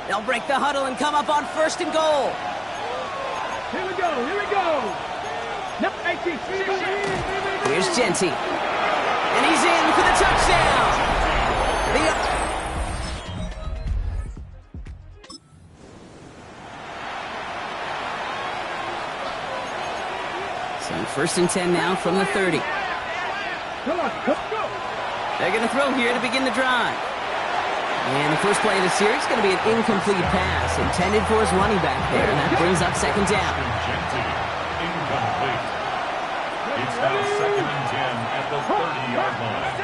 They'll break the huddle and come up on 1st and goal. Here we go, here we go. Here's Genty. And he's in for the touchdown. So 1st and 10 now from the 30. Come on, go. They're going to throw here to begin the drive. And the first play of the series is going to be an incomplete pass intended for his running back there, and that brings up 2nd down. Incomplete. It's now 2nd and 10 at the 30-yard line.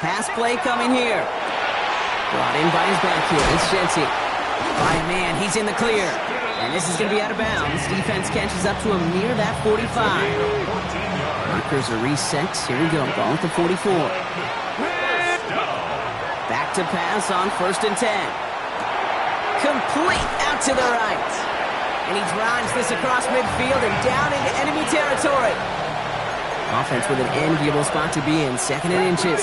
Pass play coming here. Brought in by his back here. It's Genty. By a man, he's in the clear. And this is going to be out of bounds. Defense catches up to him near that 45. Markers are reset. Here we go. Ball at the 44. Back to pass on 1st and 10. Complete out to the right. And he drives this across midfield and down into enemy territory. Offense with an enviable spot to be in. 2nd and inches.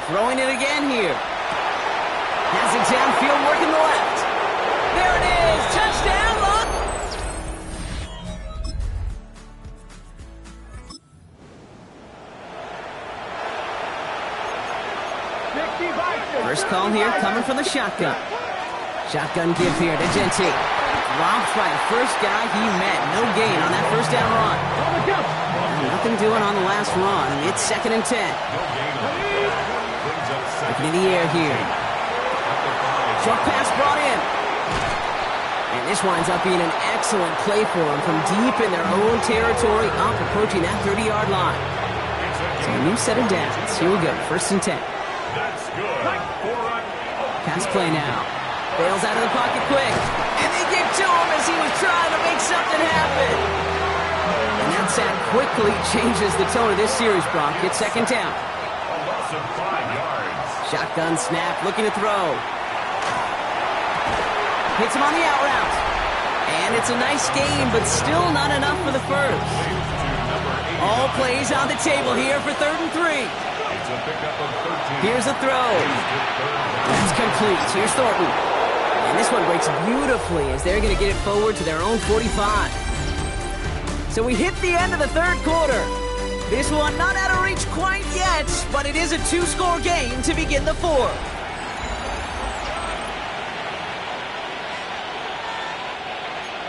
Throwing it again here. Has it downfield, working the left. There it is. Touchdown, lock. First call here coming from the shotgun. Shotgun give here to Genty. Drops by the first guy he met. No gain on that 1st down run. Nothing doing on the last run. It's 2nd and 10. Looking in the air here. Short pass brought in. And this winds up being an excellent play for them from deep in their own territory, up approaching that 30-yard line. So a new set of downs. Here we go. 1st and 10. Pass play now. Bails out of the pocket quick. And they give to him as he was trying to make something happen. And that sack quickly changes the tone of this series, Brock. It's 2nd down. Shotgun snap, looking to throw. Hits him on the out route. And it's a nice game, but still not enough for the first. All plays on the table here for 3rd and 3. Here's a throw. That's complete. Here's Thornton. And this one breaks beautifully as they're going to get it forward to their own 45. So we hit the end of the 3rd quarter. This one not out of reach quite yet, but it is a 2-score game to begin the 4th.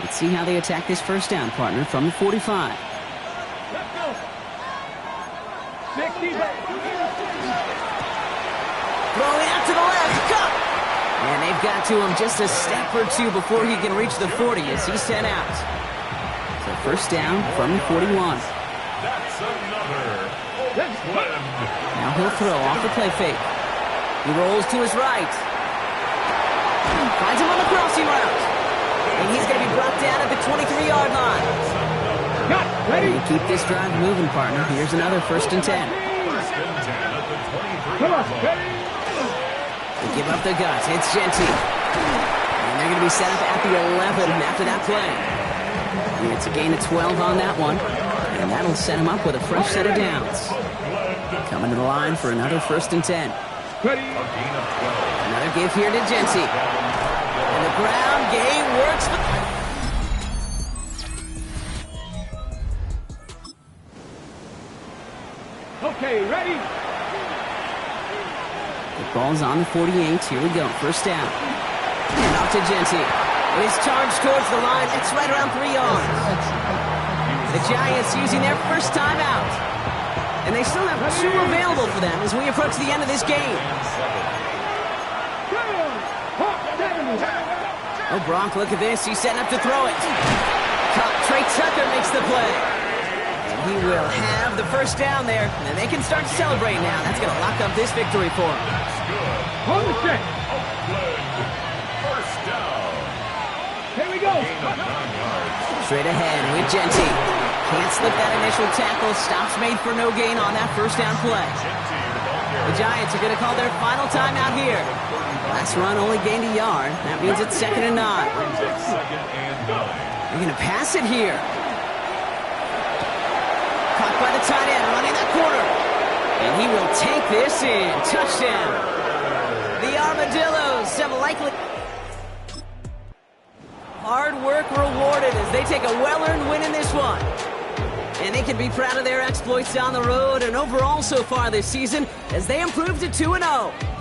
Let's see how they attack this 1st down, partner, from the 45. Let's go. Throwing out to the left. Cut! And they've got to him just a step or two before he can reach the 40 as he's sent out. So 1st down from the 41. That's another blend. Now he'll throw off the play fake. He rolls to his right. Finds him on the crossing route. And he's going to be brought down at the 23-yard line. Ready to keep this drive moving, partner. Here's another 1st and 10. 1st and 10 at the 23. Come on, ready. They give up the guts. It's Genty. And they're going to be set up at the 11 after that play. And it's a gain of 12 on that one. And that'll set him up with a fresh set of downs. Coming to the line for another 1st and 10. Ready. Another give here to Genty. And the ground game works. Okay, ready. The ball's on the 48. Here we go. 1st down. And off to Genty. It is charged towards the line. It's right around 3 yards. The Giants using their 1st time out. And they still have 2 available for them as we approach the end of this game. Oh, Bronk, look at this. He's setting up to throw it. Trey Tucker makes the play. And he will have the 1st down there. And they can start to celebrate now. That's going to lock up this victory for him. Hold the set. 1st down. Here we go. Straight ahead with Genty. Can't slip that initial tackle. Stops made for no gain on that 1st down play. The Giants are going to call their final timeout here. Last run only gained a yard. That means it's 2nd and 9. They're going to pass it here. Caught by the tight end, running that corner. And he will take this in. Touchdown. The Armadillo have a likely... Hard work rewarded as they take a well-earned win in this one. And they can be proud of their exploits down the road and overall so far this season as they improve to 2-0.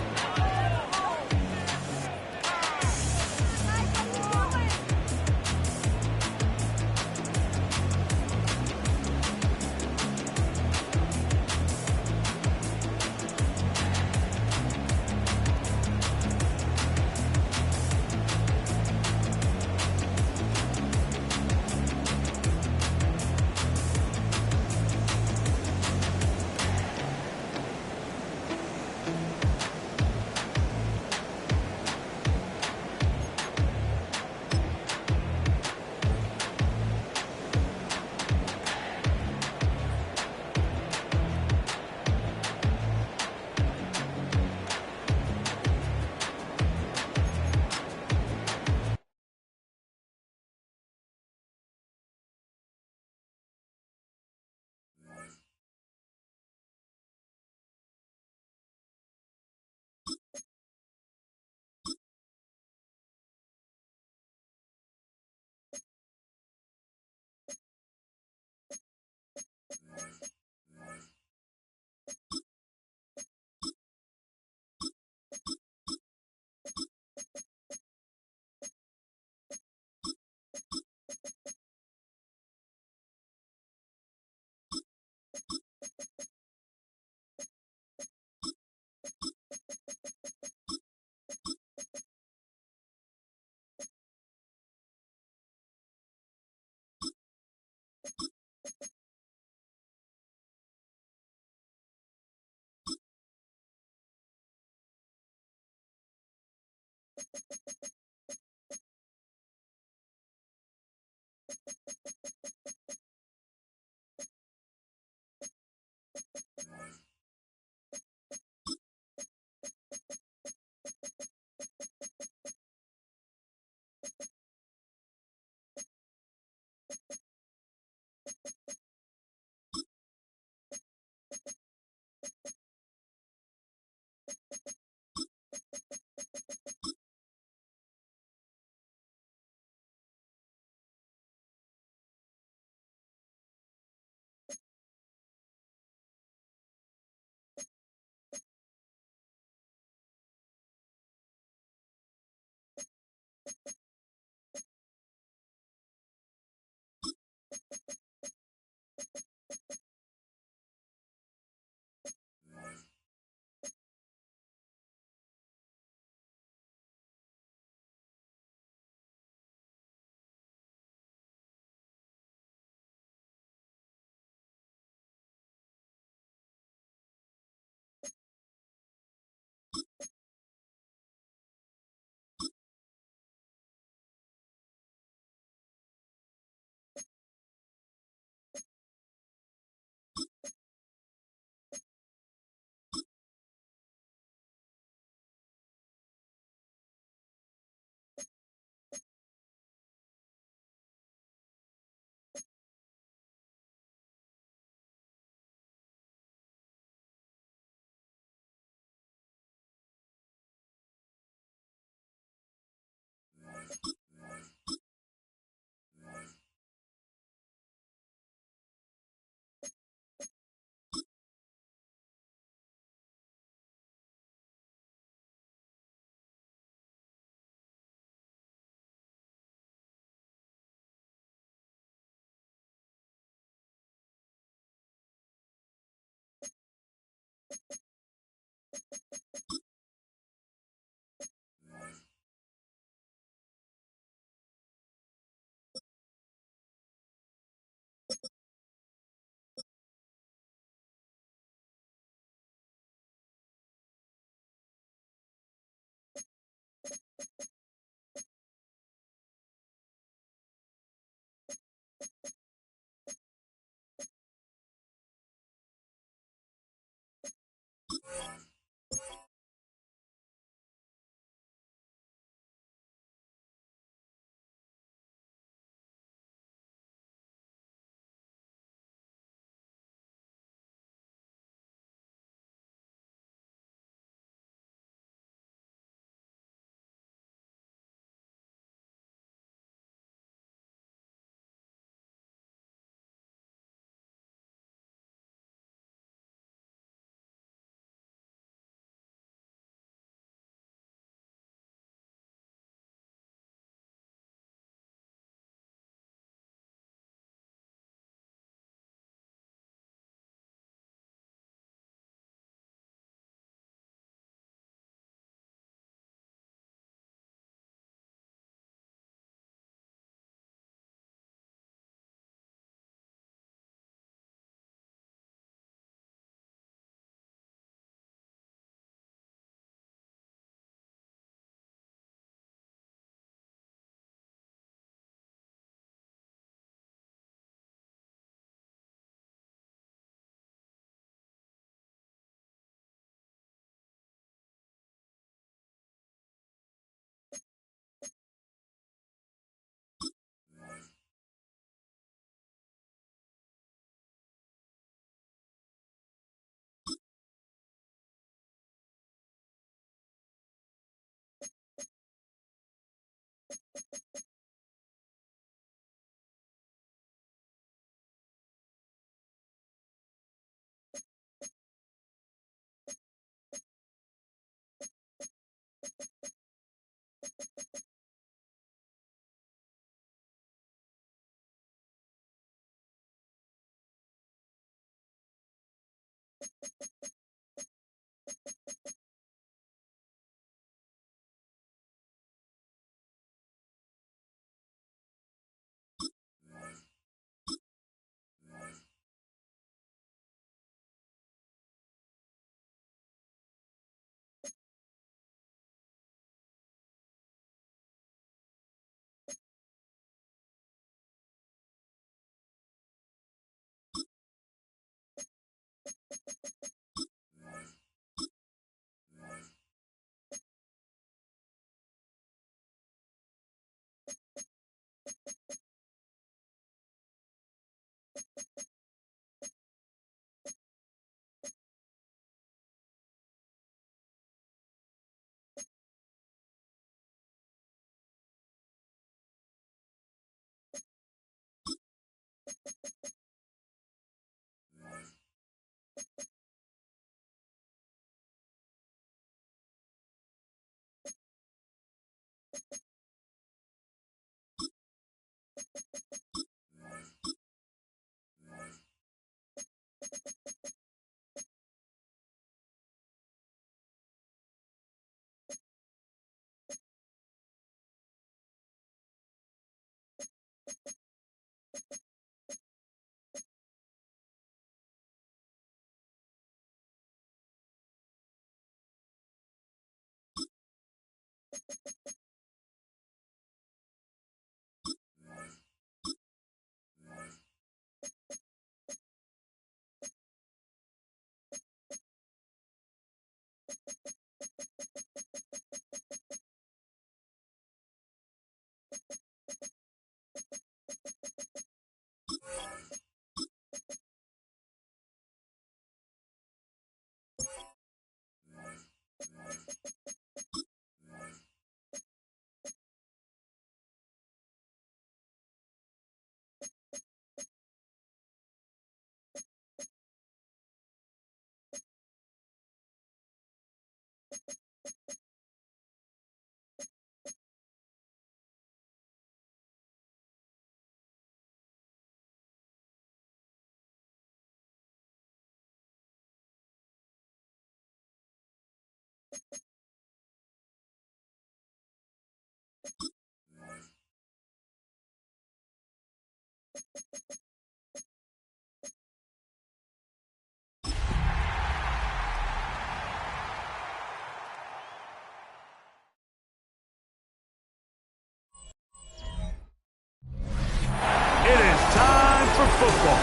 It is time for football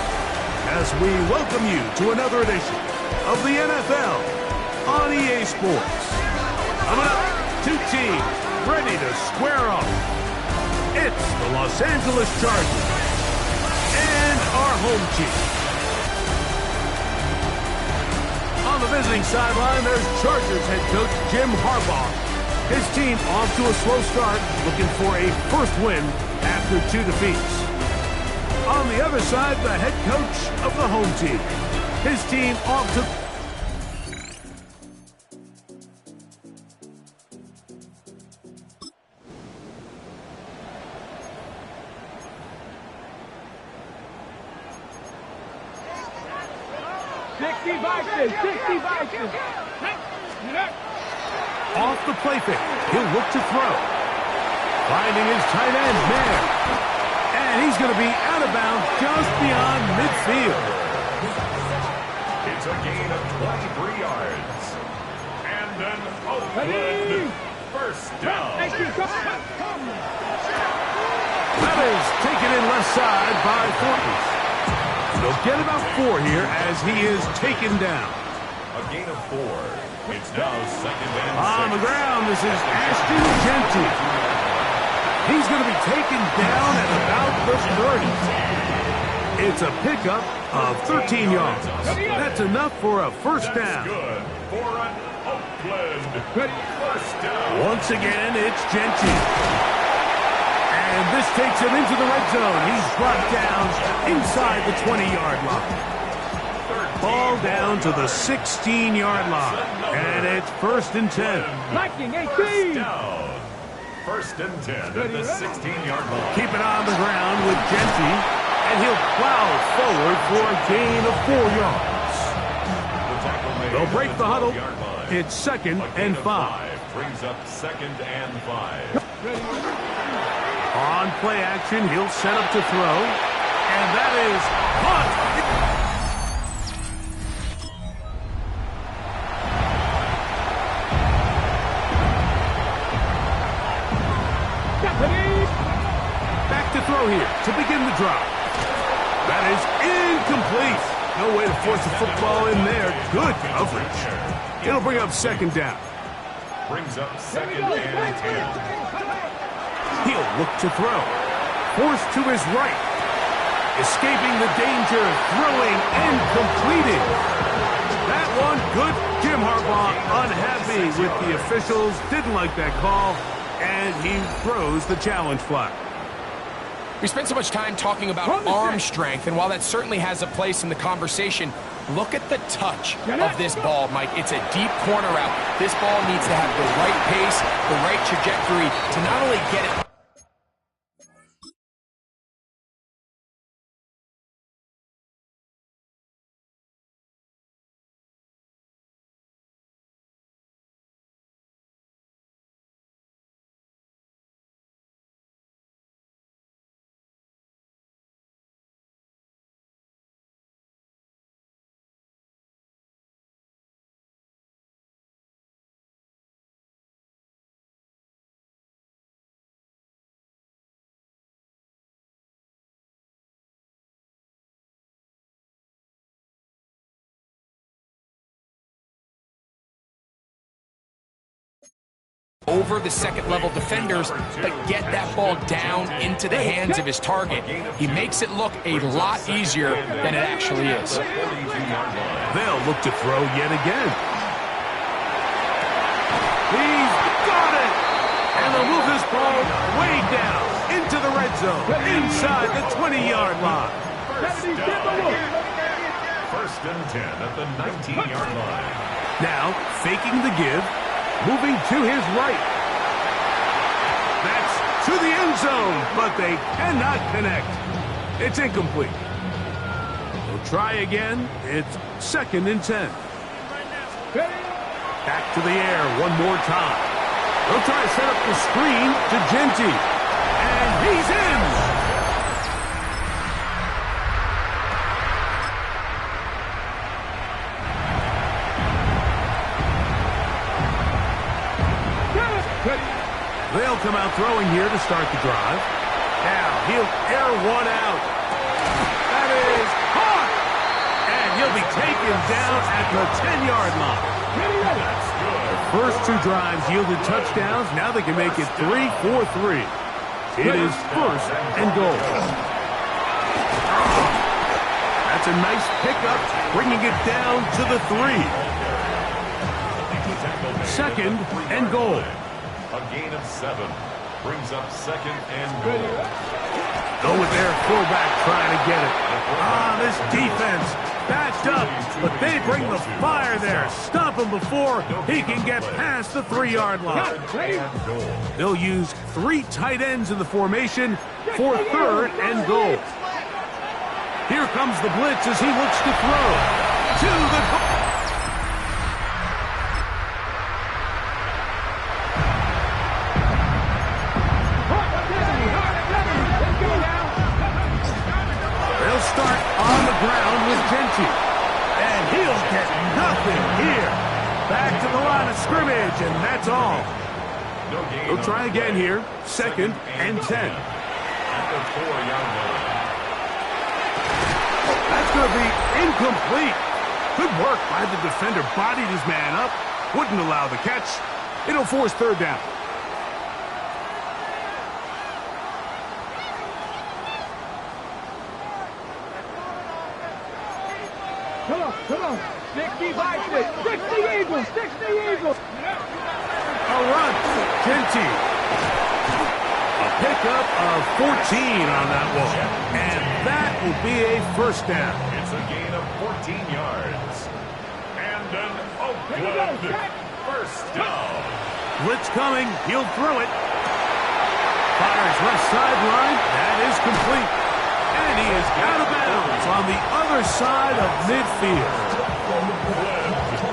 as we welcome you to another edition of the NFL on EA Sports. Coming up, two teams ready to square off. It's the Los Angeles Chargers and our home team. On the visiting sideline, there's Chargers head coach Jim Harbaugh. His team off to a slow start, looking for a first win after 2 defeats. On the other side, the head coach of the home team. His team off to... Off the play fake, he'll look to throw. Finding his tight end, Mayer. And he's going to be out of bounds just beyond midfield. It's a gain of 23 yards. And an Oakland first down. That is taken in left side by Thornton. They'll get about 4 here as he is taken down. A gain of 4. It's now second and 6. On the ground, this is Ashton Genty. He's going to be taken down at about the 30. It's a pickup of 13 yards. That's enough for a first down. Good for an Oakland first down. Once again, it's Genty. And this takes him into the red zone. He's brought down inside the 20-yard line. Ball down to the 16-yard line. And it's 1st and 10. Lightning 18. Down. 1st and 10 at the 16-yard line. Keep it on the ground with Genty. And he'll plow forward for a gain of 4 yards. They'll break the huddle. It's 2nd and 5. Brings up 2nd and 5. On play action, he'll set up to throw. And that is caught. Back to throw here to begin the drive. That is incomplete. No way to force the football in there. Good coverage. It'll bring up 2nd down. Brings up 2nd and 10. He'll look to throw. Forced to his right. Escaping the danger, throwing and completing. That one good. Jim Harbaugh unhappy with the officials. Didn't like that call. And he throws the challenge flag. We spent so much time talking about arm strength, and while that certainly has a place in the conversation, look at the touch of this ball, Mike. It's a deep corner out. This ball needs to have the right pace, the right trajectory to not only get it over the second-level defenders, but get that ball down into the hands of his target. He makes it look a lot easier than it actually is. They'll look to throw yet again. He's got it! And they'll move this ball way down into the red zone, inside the 20-yard line. First and 10 at the 19-yard line. Now, faking the give, moving to his right. That's to the end zone, but they cannot connect. It's incomplete. They'll try again. It's 2nd and 10. Back to the air one more time. They'll try to set up the screen to Genty. And he's in! They'll come out throwing here to start the drive. Now, he'll air one out. That is caught! And he'll be taken down at the 10-yard line. The first 2 drives yielded touchdowns. Now they can make it 3-4-3. It is 1st and goal. That's a nice pickup, bringing it down to the 3. 2nd and goal. A gain of 7 brings up 2nd and goal. Go with their fullback trying to get it. This defense backed up, but they bring the fire there. Stop him before he can get past the 3-yard line. They'll use 3 tight ends in the formation for 3rd and goal. Here comes the blitz as he looks to throw. To the goal. Start on the ground with Genty. And he'll get nothing here. Back to the line of scrimmage, and that's all. He'll try again here. 2nd and 10. At the 4-yard line. That's going to be incomplete. Good work by the defender. Bodied his man up. Wouldn't allow the catch. It'll force 3rd down. Come on. 60 bites it. 60 Eagles. 60 Eagles. A run. Genty. A pickup of 14 on that one. And that will be a 1st down. It's a gain of 14 yards. And an Oakland 1st down. Blitz coming. He'll throw it. Fires left sideline. That is complete. And he is out of bounds on the other side of midfield.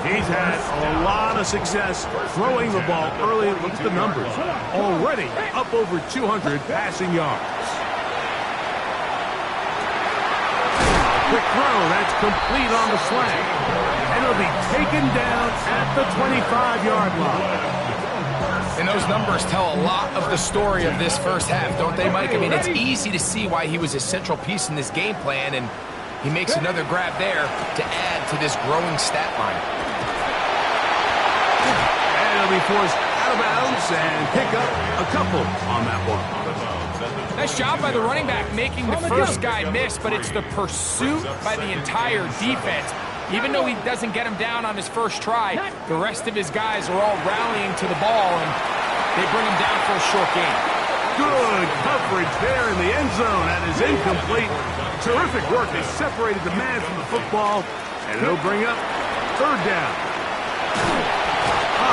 He's had a lot of success throwing the ball early. Look at the numbers. Already up over 200 passing yards. Quick throw. That's complete on the slant. And it'll be taken down at the 25-yard line. And those numbers tell a lot of the story of this first half, don't they, Mike? I mean, it's easy to see why he was a central piece in this game plan, and he makes another grab there to add to this growing stat line. And he'll be forced out of bounds and pick up a couple on that one. Nice job by the running back making the first guy miss, but it's the pursuit by the entire defense. Even though he doesn't get him down on his first try, the rest of his guys are all rallying to the ball, and they bring him down for a short gain. Good coverage there in the end zone. That is incomplete. Terrific work. They separated the man from the football, and it'll bring up 3rd down.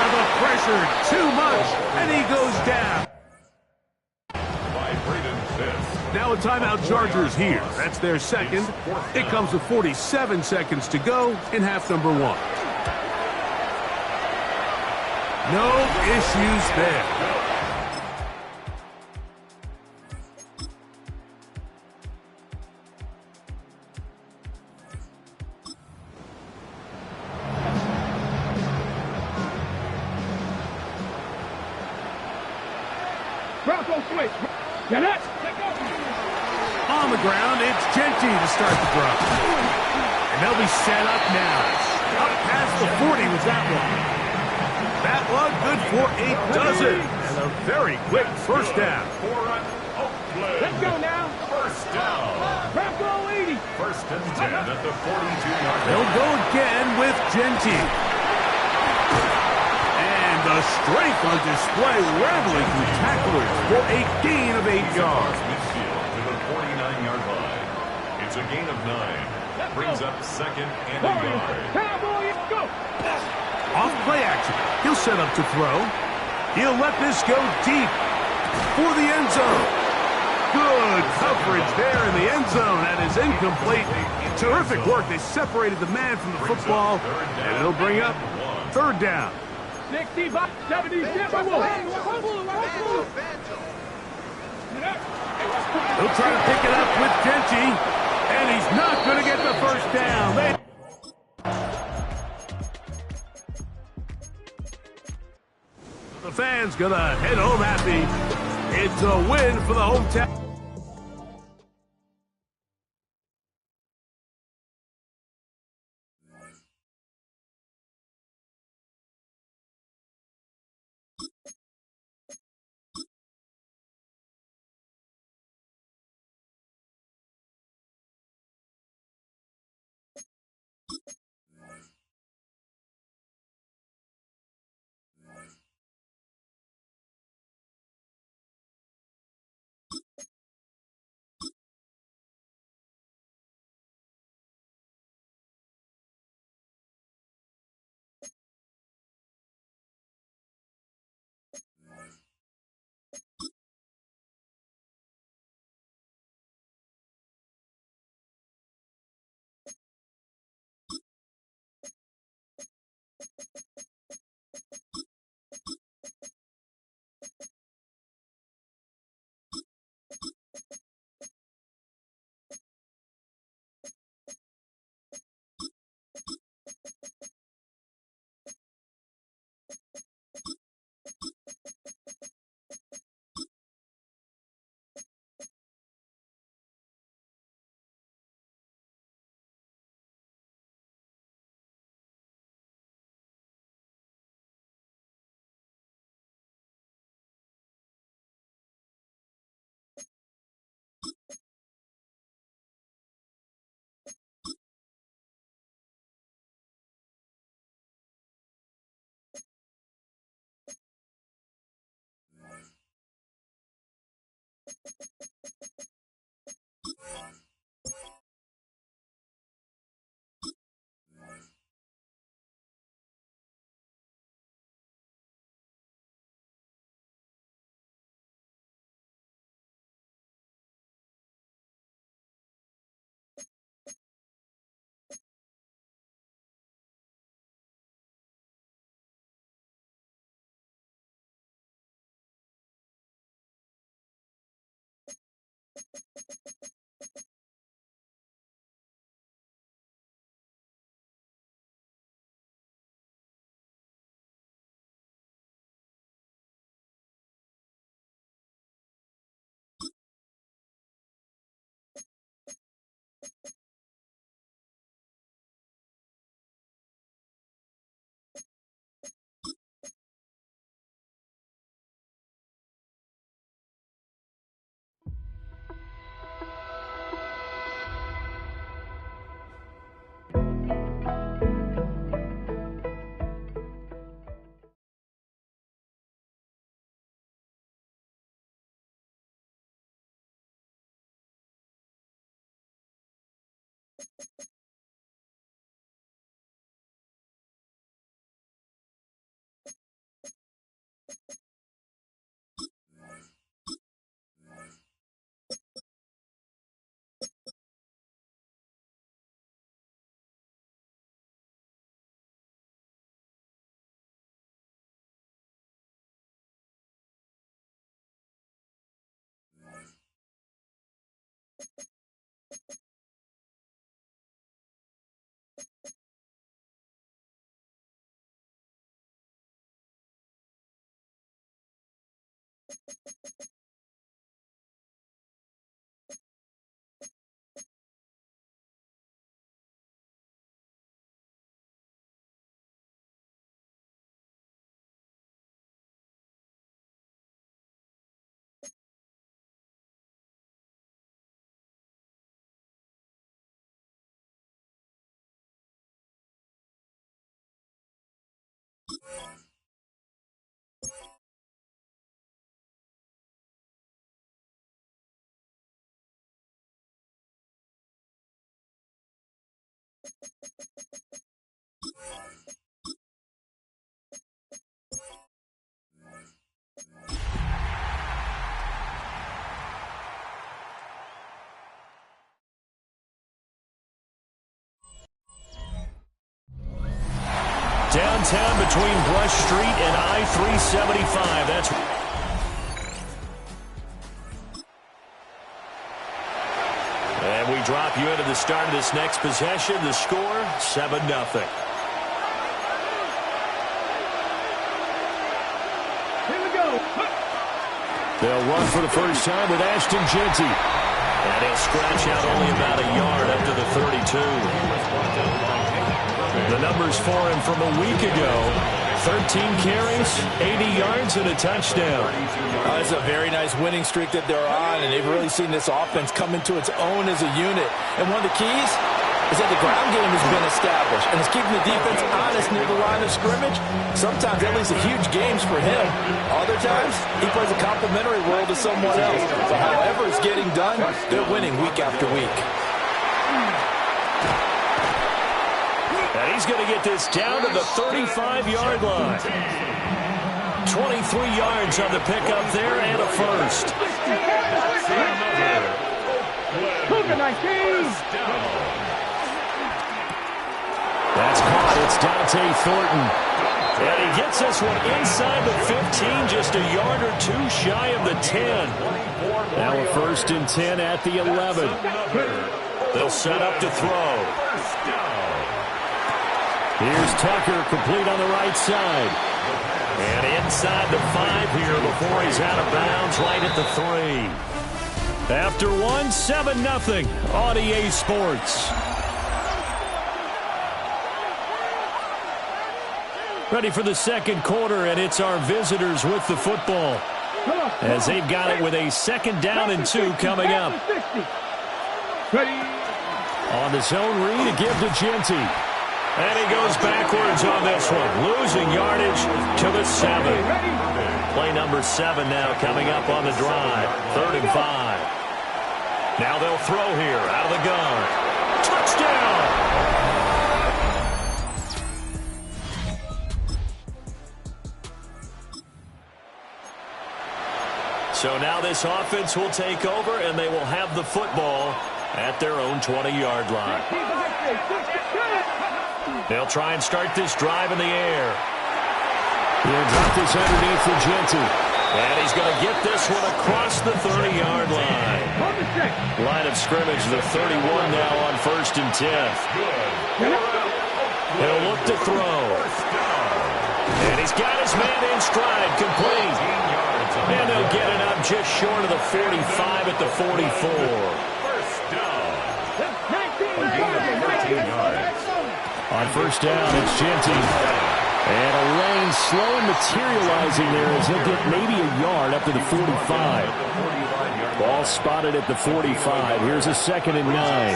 The pressure too much, and he goes down. Now a timeout Chargers here. That's their second. It comes with 47 seconds to go in half number 1. No issues there. Bronco switch. Get it. On the ground, it's Genty to start the drive. And they'll be set up now. Up past the 40 with that one. That one good for a dozen. And a very quick first down. Let's go now. First down. Bronco 80. First and 10 at the 42-yard line. They'll go again with Genty. And the strength on display, rambling through tacklers for a gain of 8 yards. Midfield to the 49-yard line. It's a gain of 9. Brings up second and a yard. Cowboys, go. Off play action. He'll set up to throw. He'll let this go deep for the end zone. Good coverage there in the end zone. That is incomplete. Terrific work. They separated the man from the football, and it'll bring up third down. 65, 70, He'll try to pick it up with Genty, and he's not going to get the first down. The fans going to head home happy. It's a win for the hometown. Downtown between Brush Street and I-375. That's... And we drop you into the start of this next possession. The score, 7-0. Here we go. They'll run for the first time with Ashton Genty. And he'll scratch out only about a yard up to the 32. The numbers for him from a week ago. 13 carries, 80 yards, and a touchdown. It's a very nice winning streak that they're on, and they've really seen this offense come into its own as a unit. And one of the keys is that the ground game has been established, and it's keeping the defense honest near the line of scrimmage. Sometimes that leads to huge games for him. Other times, he plays a complementary role to someone else. But however it's getting done, they're winning week after week. And he's going to get this down to the 35-yard line. 23 yards on the pickup there and a first. That's caught. It's Dante Thornton. And he gets this one inside the 15, just a yard or two shy of the 10. Now a 1st and 10 at the 11. They'll set up to throw. Here's Tucker, complete on the right side. And inside the 5 here before he's out of bounds, right at the 3. After one, 7-0 on EA Sports. Ready for the second quarter, and it's our visitors with the football. As they've got it with a 2nd down and 2 coming up. On the zone read, a give to Genty. And he goes backwards on this one, losing yardage to the 7. Play number 7 now coming up on the drive. 3rd and 5. Now they'll throw here out of the gun. Touchdown! So now this offense will take over, and they will have the football at their own 20-yard line. They'll try and start this drive in the air. He'll drop this underneath for Genty. And he's going to get this one across the 30-yard line. Line of scrimmage, the 31 now on 1st and 10. He'll look to throw. And he's got his man in stride, complete. And they'll get it up just short of the 45 at the 44. On 1st down, it's Genty. And a lane slow materializing there as he'll get maybe a yard up to the 45. Ball spotted at the 45. Here's a 2nd and 9.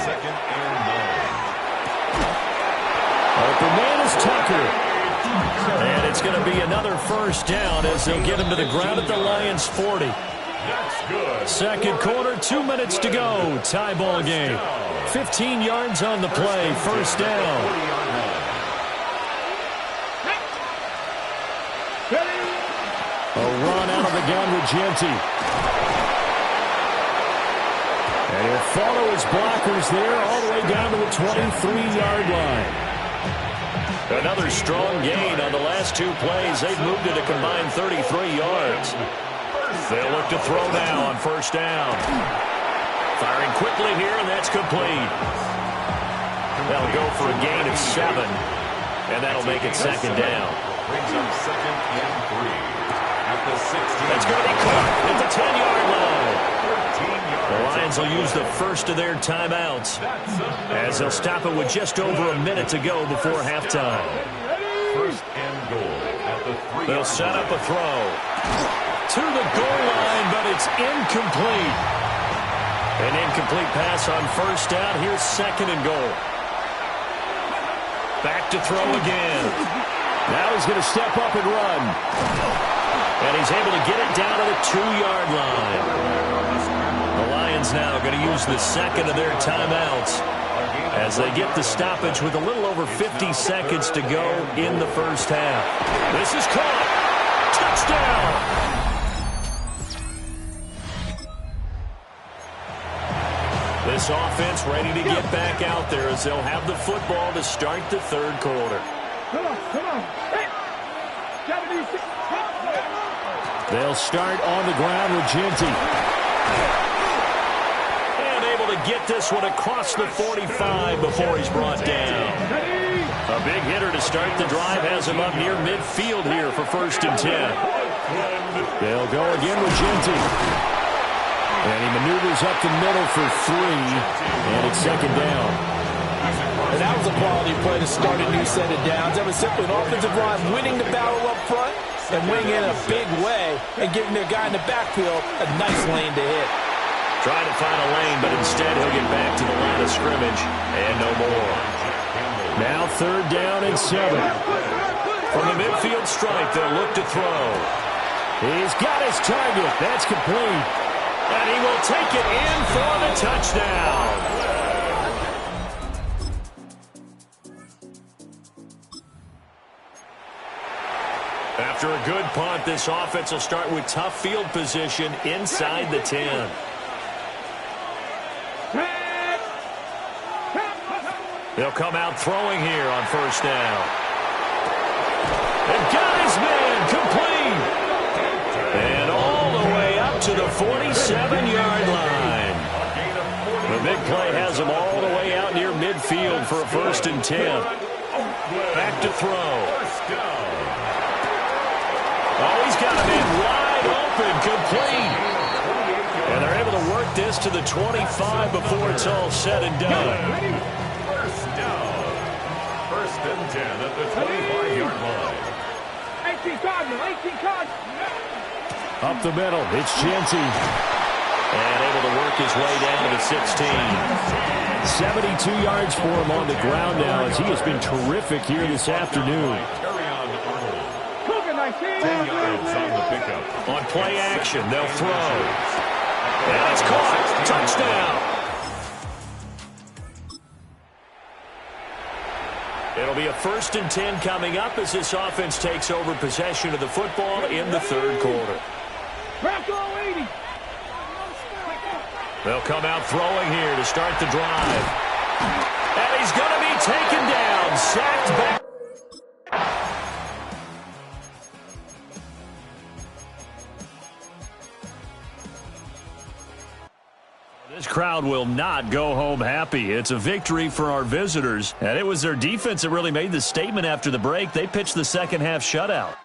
Open man is Tucker. And it's going to be another 1st down as they'll get him to the ground at the Lions' 40. 2nd quarter, 2 minutes to go. Tie ball game. 15 yards on the play. 1st down. A run out of the gun with Genty. And he'll follow his blockers there all the way down to the 23-yard line. Another strong gain on the last 2 plays. They've moved it a combined 33 yards. They'll look to throw now on 1st down. Firing quickly here, and that's complete. They'll go for a gain of 7, and that'll make it 2nd down. Brings up 2nd and 3. At the 16. That's going to be caught. 10-yard line. The Lions will use the first of their timeouts as they'll stop it with just over a minute to go before halftime. First and goal at the 3-yard line. They'll set up a throw to the goal line, but it's incomplete. An incomplete pass on first down. Here's second and goal. Back to throw again. Now he's going to step up and run. And he's able to get it down to the 2-yard line. The Lions now going to use the second of their timeouts as they get the stoppage with a little over 50 seconds to go in the first half. This is caught. Touchdown! This offense ready to get back out there as they'll have the football to start the third quarter. Come on. Hey. 76. They'll start on the ground with Ginty. And able to get this one across the 45 before he's brought down. A big hitter to start the drive has him up near midfield here for first and 10. They'll go again with Ginty. And he maneuvers up the middle for 3, and it's second down. And that was a quality play to start a new set of downs. That was simply an offensive line winning the battle up front and winning in a big way and giving their guy in the backfield a nice lane to hit. Trying to find a lane, but instead he'll get back to the line of scrimmage and no more. Now third down and 7. From the midfield stripe, they'll look to throw. He's got his target. That's complete. And he will take it in for the touchdown. After a good punt, this offense will start with tough field position inside the 10. They'll come out throwing here on first down. And got his man complete. And all the way up to the 47-yard line. The big play has him all the way out near midfield for a first and 10. Back to throw. Oh, he's got a man wide open, complete. And they're able to work this to the 25 before it's all said and done. First down. First and 10 at the 25-yard line. 18 Cardinal. Up the middle, it's Ginty. And able to work his way down to 16. 72 yards for him on the ground now as he has been terrific here this afternoon. 10 yards on the pickup. On play action, they'll throw. And it's caught. Touchdown. It'll be a first and 10 coming up as this offense takes over possession of the football in the third quarter. They'll come out throwing here to start the drive. And he's going to be taken down, sacked back. This crowd will not go home happy. It's a victory for our visitors. And it was their defense that really made the statement after the break. They pitched the second half shutout.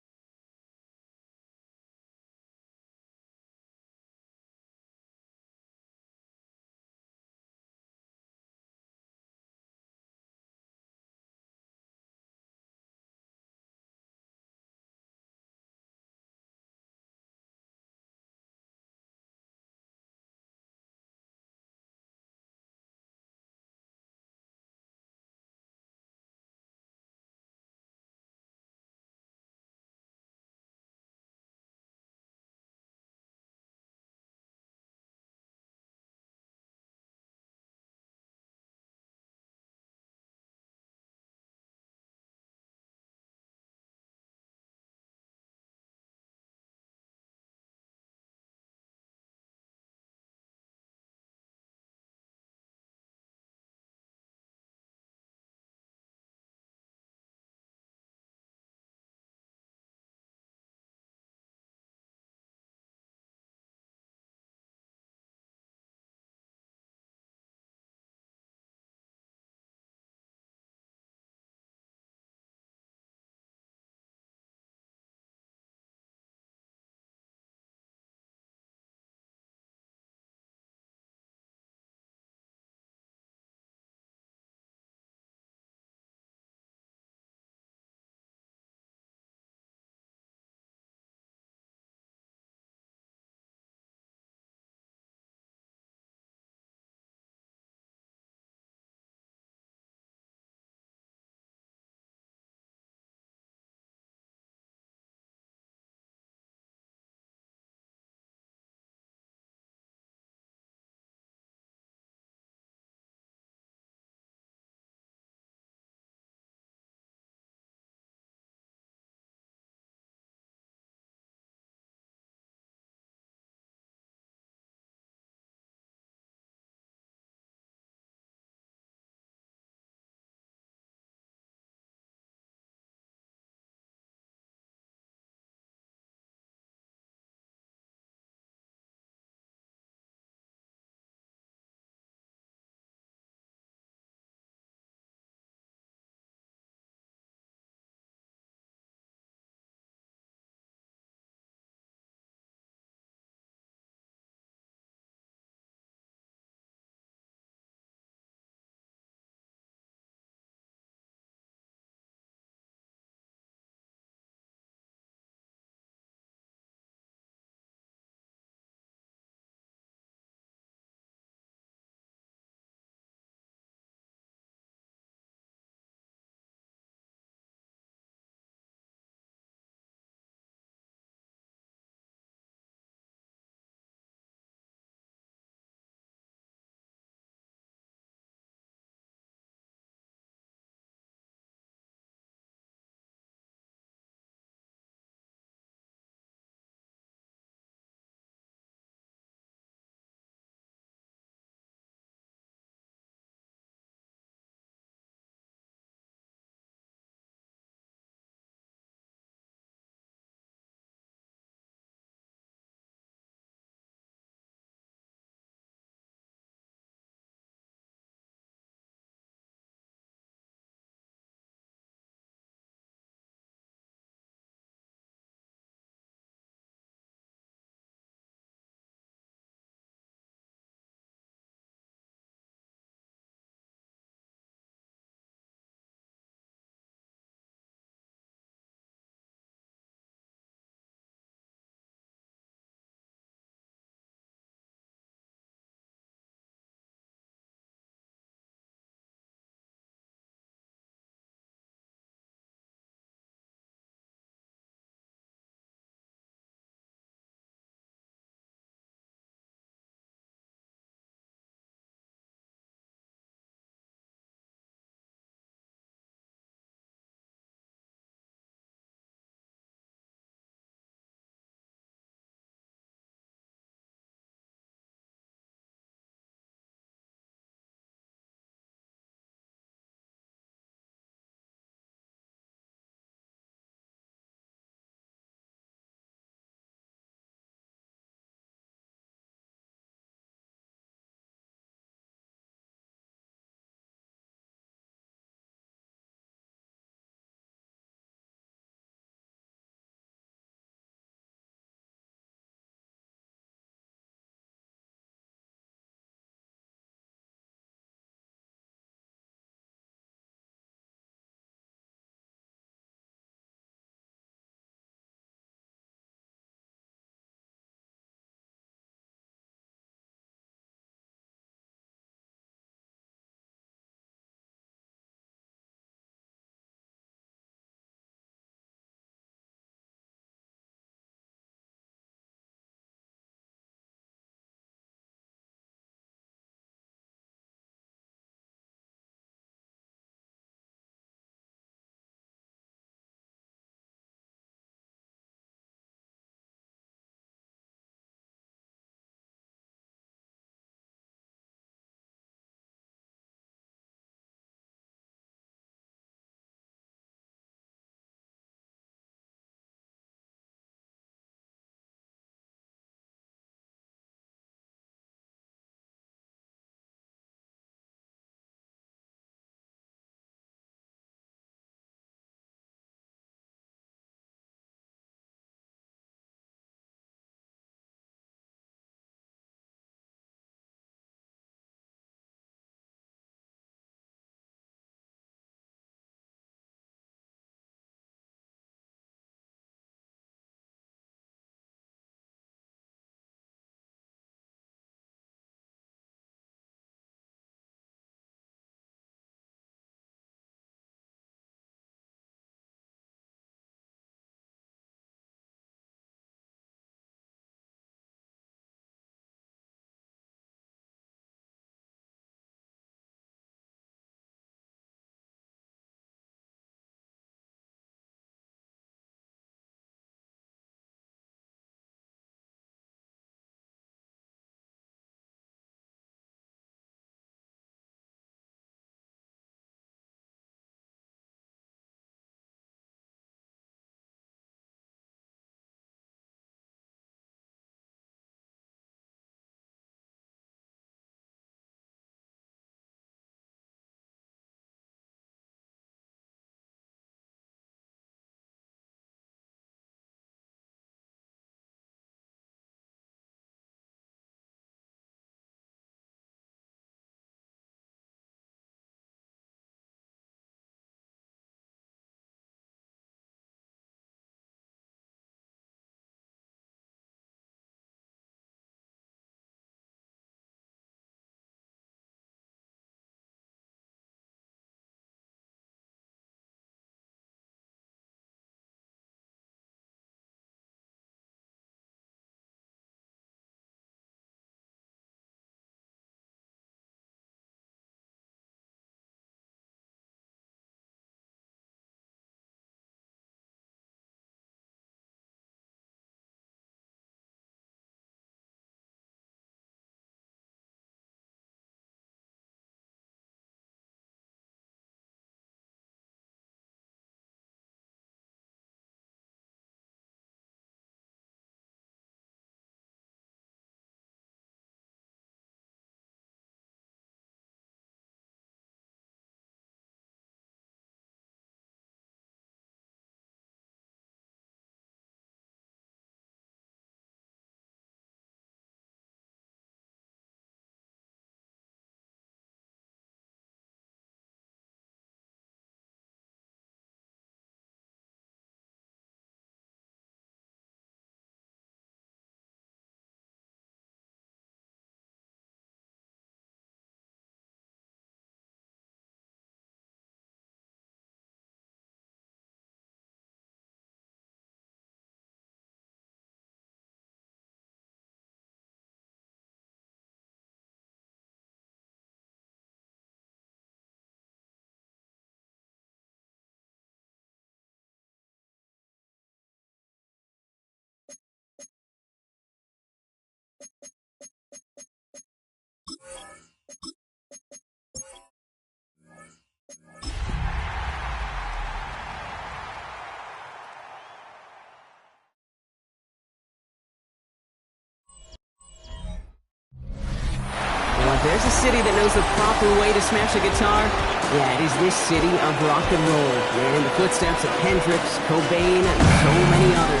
there's a city that knows the proper way to smash a guitar. Yeah, it is this city of rock and roll. We're in the footsteps of Hendrix, Cobain, and so many others.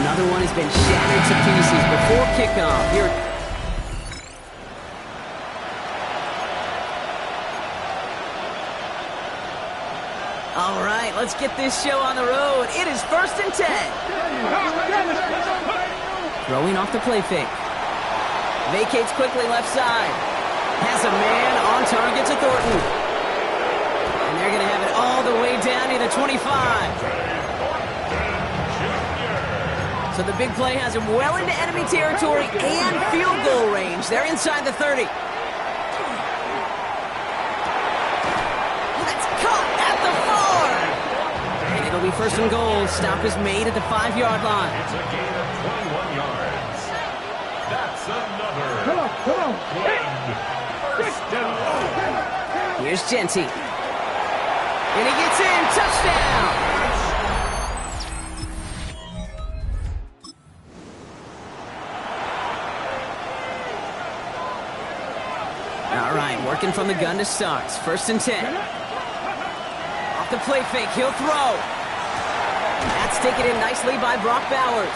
Another one has been shattered to pieces before kickoff. Here. All right, let's get this show on the road. It is 1st and 10. Throwing off the play fake. Vacates quickly left side. Has a man on target to Thornton. And they're going to have it all the way down to the 25. So the big play has him well into enemy territory and field goal range. They're inside the 30. That's caught at the 4. And it'll be 1st and goal. Stop is made at the 5-yard line. It's a gain of 21 yards. That's another. Come on. First down. Here's Genty. And he gets in. Touchdown. All right, working from the gun to start. 1st and 10. Off the play fake, he'll throw. That's taken in nicely by Brock Bowers.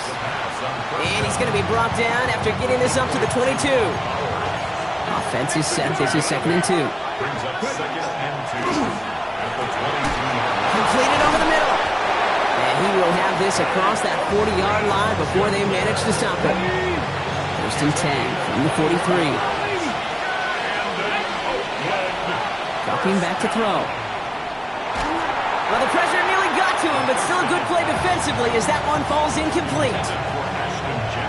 And he's going to be brought down after getting this up to the 22. Offense is set. This is 2nd and 2. Brings up 2nd and 2 at the 22. Completed over the middle. And he will have this across that 40-yard line before they manage to stop it. 1st and 10 from the 43. Dropping back to throw. Well, the pressure nearly got to him, but still a good play defensively as that one falls incomplete.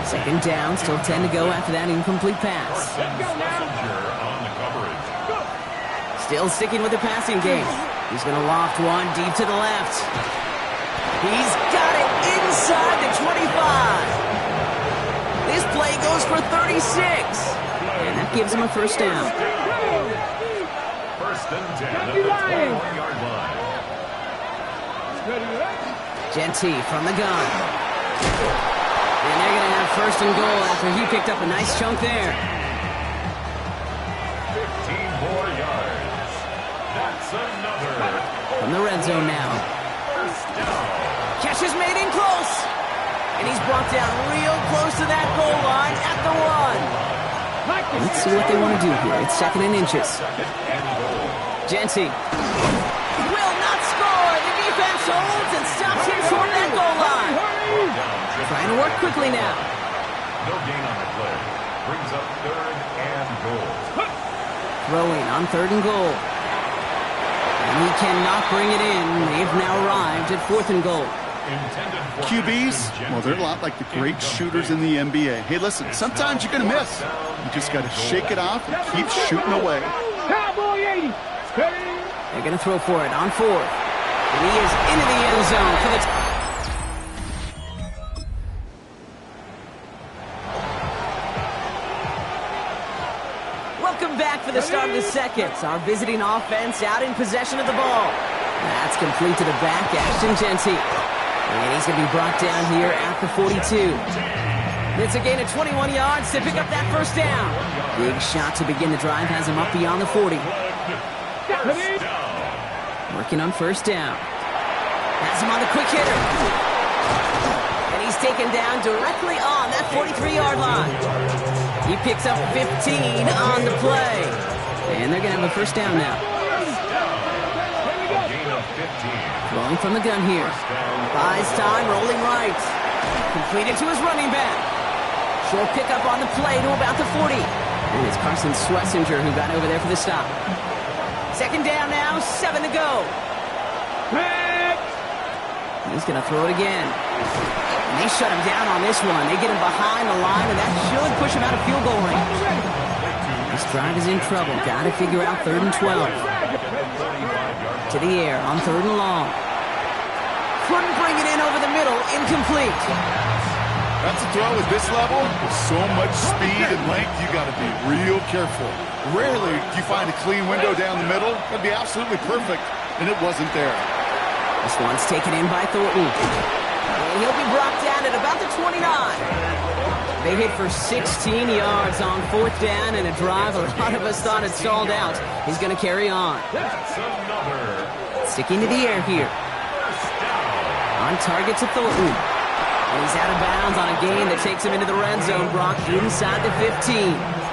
2nd down, still 10 to go after that incomplete pass. Still sticking with the passing game. He's going to loft one deep to the left. He's got it inside the 25. This play goes for 36. And that gives him a 1st down. 1st and 10 at the 21-yard line. Genty from the gun. And they're going to have 1st and goal after he picked up a nice chunk there. 15 more yards. That's another. From the red zone now. 1st down. Catch is made in close. And he's brought down real close to that goal line at the 1. Let's see what they want to do here. It's 2nd and inches. Genty will not score. The defense holds and stops him short that goal line. Trying to work quickly now. No gain on the play. Brings up 3rd and goal. Throwing on 3rd and goal. And he cannot bring it in. They've now arrived at 4th and goal. QBs, well, they're a lot like the great shooters in the NBA. Hey, listen, sometimes you're going to miss. You just got to shake it off and keep shooting away. Cowboy 80. They're going to throw for it on 4th. And he is into the end zone for the... Welcome back for the start of the 2nd. Our visiting offense out in possession of the ball. That's complete to the back, Ashton Genty. And he's going to be brought down here at the 42. It's a gain of 21 yards to pick up that 1st down. Big shot to begin the drive has him up beyond the 40. Working on 1st down. Has him on the quick hitter. And he's taken down directly on that 43-yard line. He picks up 15 on the play. And they're going to have a 1st down now. Throwing from the gun here. Buys time, rolling right. Completed to his running back. Short pickup on the play to about the 40. And it's Carson Schlesinger who got over there for the stop. 2nd down now, 7 to go. He's going to throw it again. And they shut him down on this one. They get him behind the line, and that should push him out of field goal range. This drive is in trouble. Got to figure out 3rd and 12. To the air on 3rd and long. Couldn't bring it in over the middle. Incomplete. That's a throw at this level. With so much speed and length, you got to be real careful. Rarely do you find a clean window down the middle. That'd be absolutely perfect, and it wasn't there. This one's taken in by Thornton. And he'll be brought down at about the 29. They hit for 16 yards on 4th down and a drive a lot of us thought had stalled out. He's going to carry on. Sticking to the air here. On target to Thornton. And he's out of bounds on a gain that takes him into the red zone, Brock, inside the 15.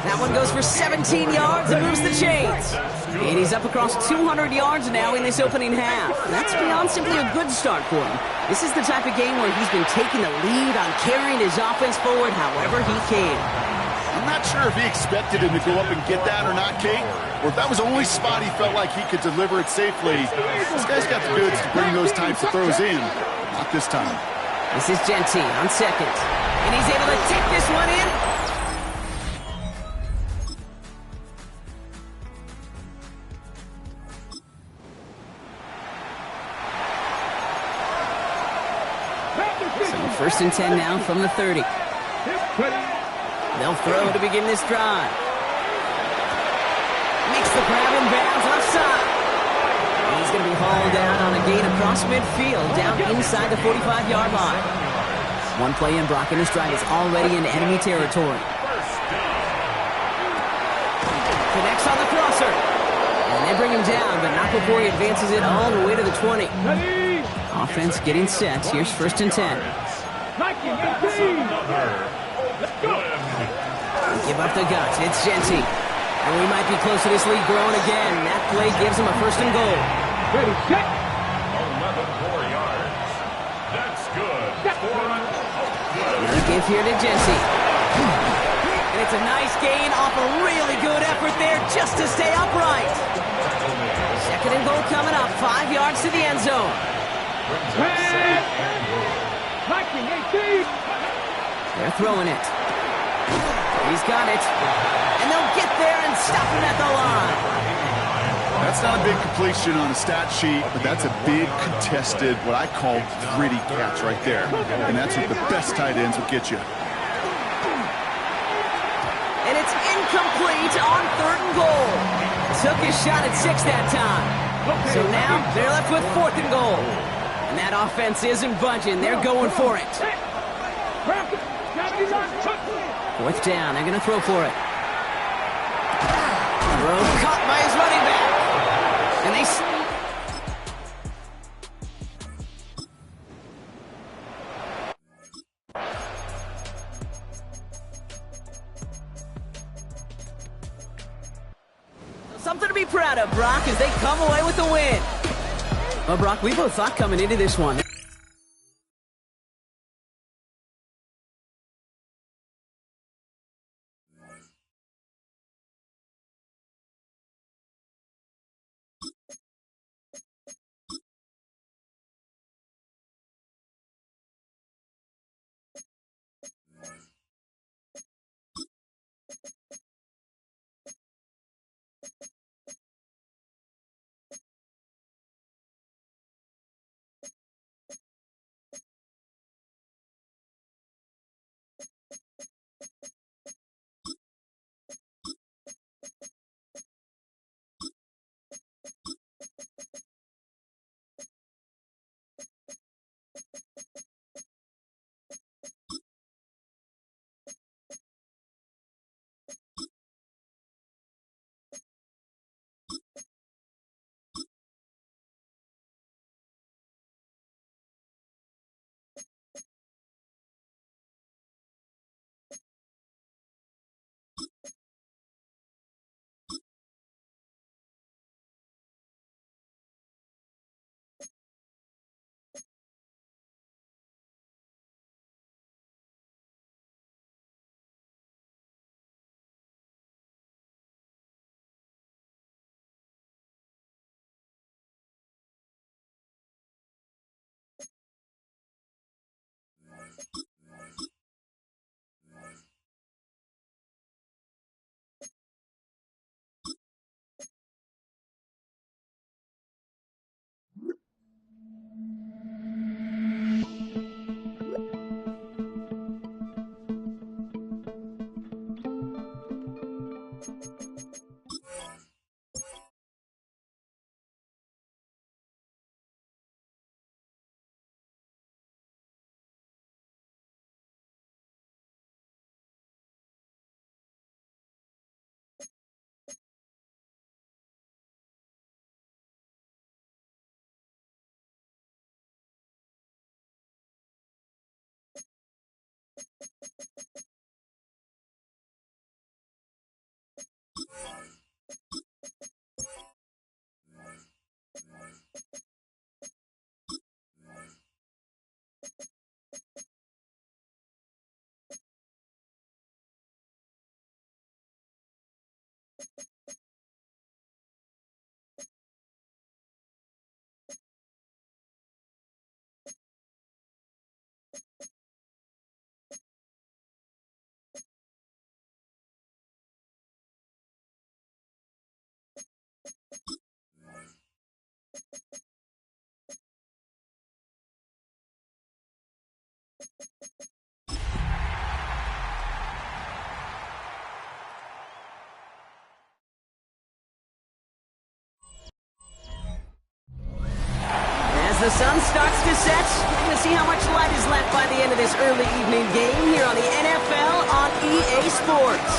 That one goes for 17 yards and moves the chains. And he's up across 200 yards now in this opening half. That's beyond simply a good start for him. This is the type of game where he's been taking the lead on carrying his offense forward however he can. I'm not sure if he expected him to go up and get that or not, Kate, or if that was the only spot he felt like he could deliver it safely. This guy's got the goods to bring those types of throws in. Not this time. This is Genty on second. And he's able to take this one in. So 1st and 10 now from the 30. They'll throw to begin this drive. Makes the grab in bounds left side. He's going to be hauled down on a gain across midfield, down inside the 45-yard line. One play in, Brock, and his drive is already in enemy territory. Connects on the crosser. And they bring him down, but not before he advances it all the way to the 20. Offense getting set. Here's 1st and 10. Give up the guts. It's Genty. And we might be close to this lead growing again. That play gives him a 1st and goal. Ready, check. 4 yards. That's good. The give here to Genty. And it's a nice gain off a really good effort there just to stay upright. 2nd and goal coming up. 5 yards to the end zone. They're throwing it. He's got it. And they'll get there and stop him at the line. That's not a big completion on the stat sheet, but that's a big contested, what I call gritty catch right there. And that's what the best tight ends will get you. And it's incomplete on 3rd and goal. Took his shot at 6 that time. So now they're left with 4th and goal. And that offense isn't budging. They're going for it. 4th down. They're going to throw for it. Throw caught by his running back. And they... Something to be proud of, Brock, as they come away with the win. Well, Brock, we both thought coming into this one As the sun starts to set, we're going to see how much light is left by the end of this early evening game here on the NFL on EA Sports.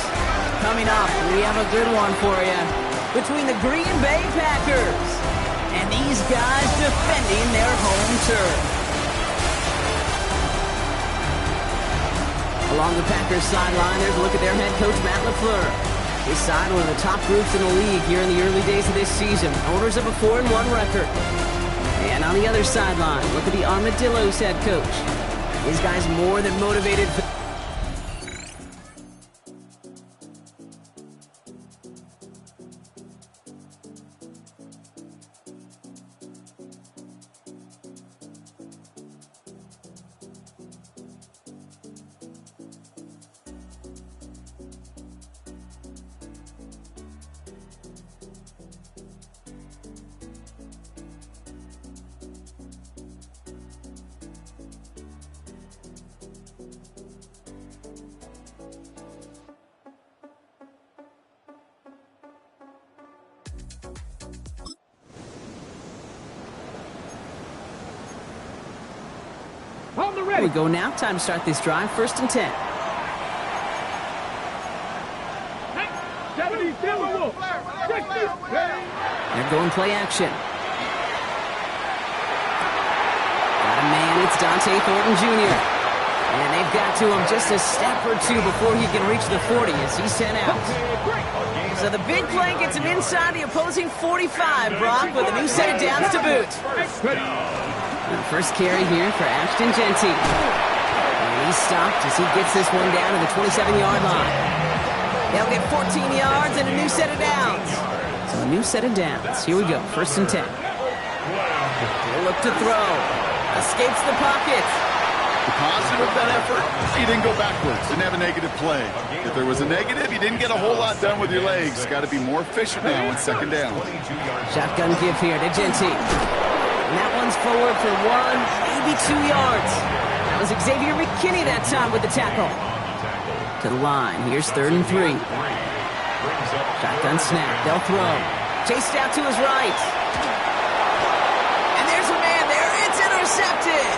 Coming up, we have a good one for you between the Green Bay Packers and these guys defending their home turf. Along the Packers sideline, there's a look at their head coach, Matt LaFleur. His side, one of the top groups in the league here in the early days of this season. Owners of a 4-1 record. And on the other sideline, look at the Armadillos head coach. These guys more than motivated. Here we go now. Time to start this drive. 1st and 10. 70, They're going play action. Got a man. It's Dante Thornton Jr. And they've got to him just a step or two before he can reach the 40 as he's sent out. So the big play gets him inside the opposing 45, Brock, with a new set of downs to boot. And first carry here for Ashton Genty. And he's stopped as he gets this one down to the 27-yard line. They'll get 14 yards and a new set of downs. So a new set of downs. Here we go. 1st and 10. He'll look to throw. Escapes the pocket. The positive of that effort, he didn't go backwards. Didn't have a negative play. If there was a negative, you didn't get a whole lot done with your legs. Got to be more efficient now on 2nd down. Shotgun give here to Genty. And that one's forward for 1, maybe 2 yards. That was Xavier McKinney that time with the tackle. To the line. Here's 3rd and 3. Shotgun snap. They'll throw. Chased out to his right. And there's a man there. It's intercepted.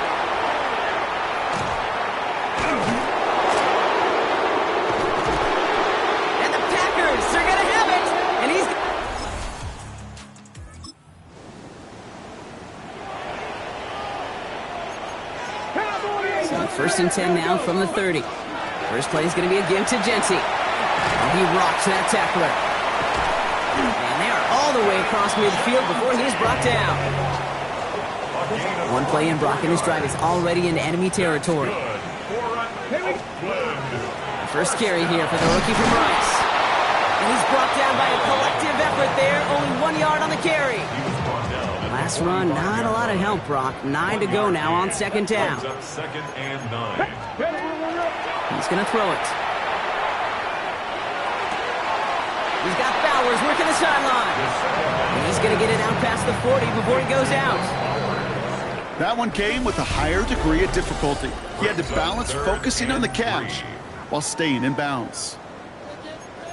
And the Packers, they're going to have it. And he's... So 1st and 10 now from the 30. First play is going to be a give to Genty. And he rocks that tackler. And they are all the way across midfield before he's brought down. One play in, Brock, and his drive is already into enemy territory. First carry here for the rookie from Rice. And he's brought down by a collective effort there. Only 1 yard on the carry. Last run, not a lot of help, Brock. 9 to go now on 2nd down. 2nd and 9. He's going to throw it. He's got Bowers working the sideline. And he's going to get it out past the 40 before he goes out. That one came with a higher degree of difficulty. He had to balance focusing on the catch while staying in bounds.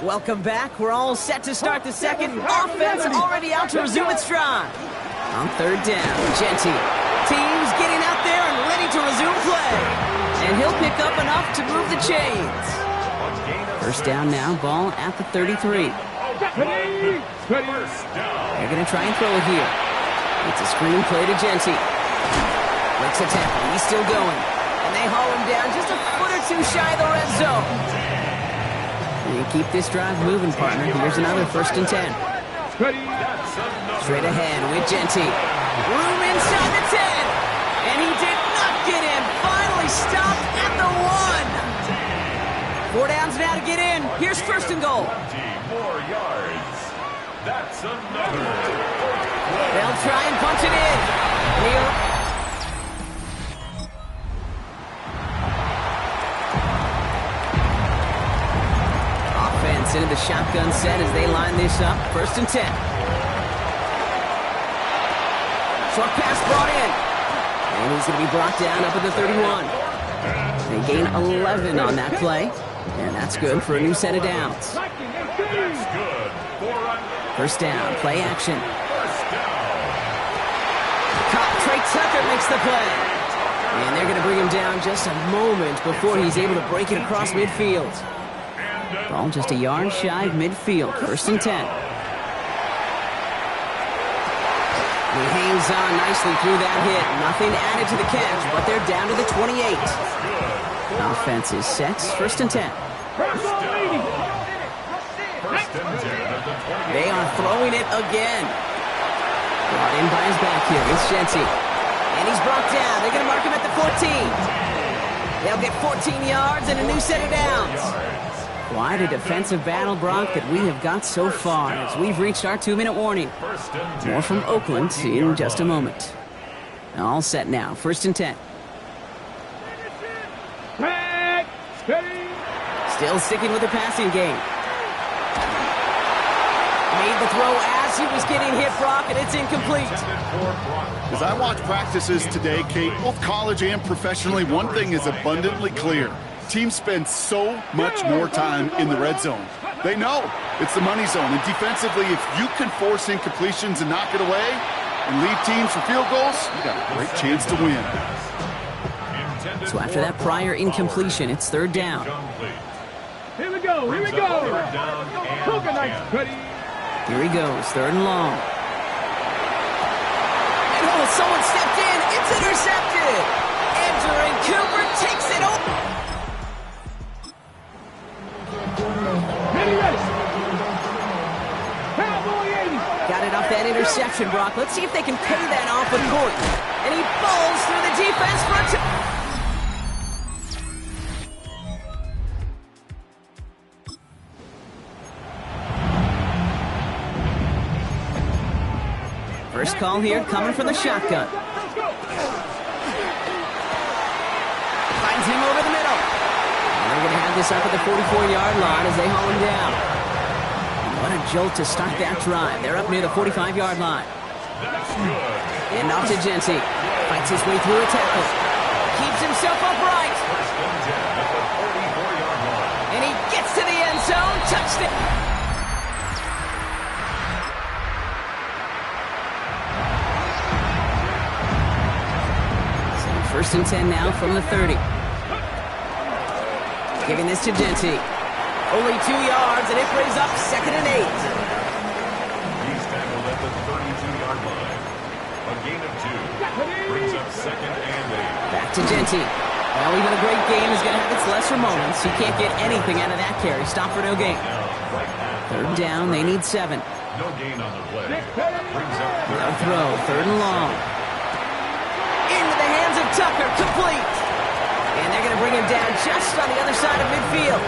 Welcome back. We're all set to start the second. Offense already out to resume its stride. On 3rd down, Genty. Teams getting out there and ready to resume play. And he'll pick up enough to move the chains. 1st down now, ball at the 33. They're going to try and throw it here. It's a screen play to Genty. Breaks a tackle. He's still going. And they haul him down just a foot or too shy of the red zone. You keep this drive moving, partner. Here's another 1st and 10. Straight ahead with Genty. Room inside the 10. And he did not get in. Finally stopped at the 1. 4 downs now to get in. Here's 1st and goal. 20 more yards. That's another. They'll try and punch it in. Offense into the shotgun set as they line this up. 1st and 10. Short pass brought in. And he's going to be brought down up at the 31. They gain 11 on that play. And that's good for a new set of downs. That's good. 1st down, play action. Trey Tucker makes the play. And they're going to bring him down just a moment before he's able to break it across midfield. Ball just a yard shy of midfield. 1st and 10. He hangs on nicely through that hit. Nothing added to the catch, but they're down to the 28. Offense is set. 1st and 10. They are throwing it again. Brought in by his back here. It's Genty. And he's brought down. They're going to mark him at the 14. They'll get 14 yards and a new set of downs. Quite a defensive battle, Brock, that we have got so far as we've reached our 2-minute warning. More from Oakland in just a moment. All set now. 1st and 10. Still sticking with the passing game. Made the throw as he was getting hit, Brock, and it's incomplete. As I watch practices today, Kate, both college and professionally, one thing is abundantly clear. Teams spend so much more time in the red zone. They know it's the money zone. And defensively, if you can force incompletions and knock it away and lead teams for field goals, you got a great chance to win. So after that prior incompletion, it's 3rd down. Here we go. Here we go. Cooker nice, buddy. Here he goes, 3rd and long. And oh, someone stepped in. It's intercepted. Andrew Cooper takes it over. Got it off that interception, Brock. Let's see if they can pay that off with points. And he falls through the defense for a First call here coming from the shotgun. Finds him over the middle. And they're going to have this up at the 44-yard line as they haul him down. What a jolt to start that drive. They're up near the 45-yard line. And off to Genty. Fights his way through a tackle. Keeps himself upright. And he gets to the end zone. Touchdown. 1st and 10 now from the 30. Giving this to Genty. Only 2 yards, and it brings up 2nd and 8. He's tackled at the 32-yard line. A gain of 2. Brings up 2nd and 8. Back to Genty. Well, even a great game is going to have its lesser moments. You can't get anything out of that carry. Stop for no gain. 3rd down, they need 7. No gain on the play. Brings up No throw, 3rd and long. Into the hands of Tucker, complete. And they're going to bring him down just on the other side of midfield.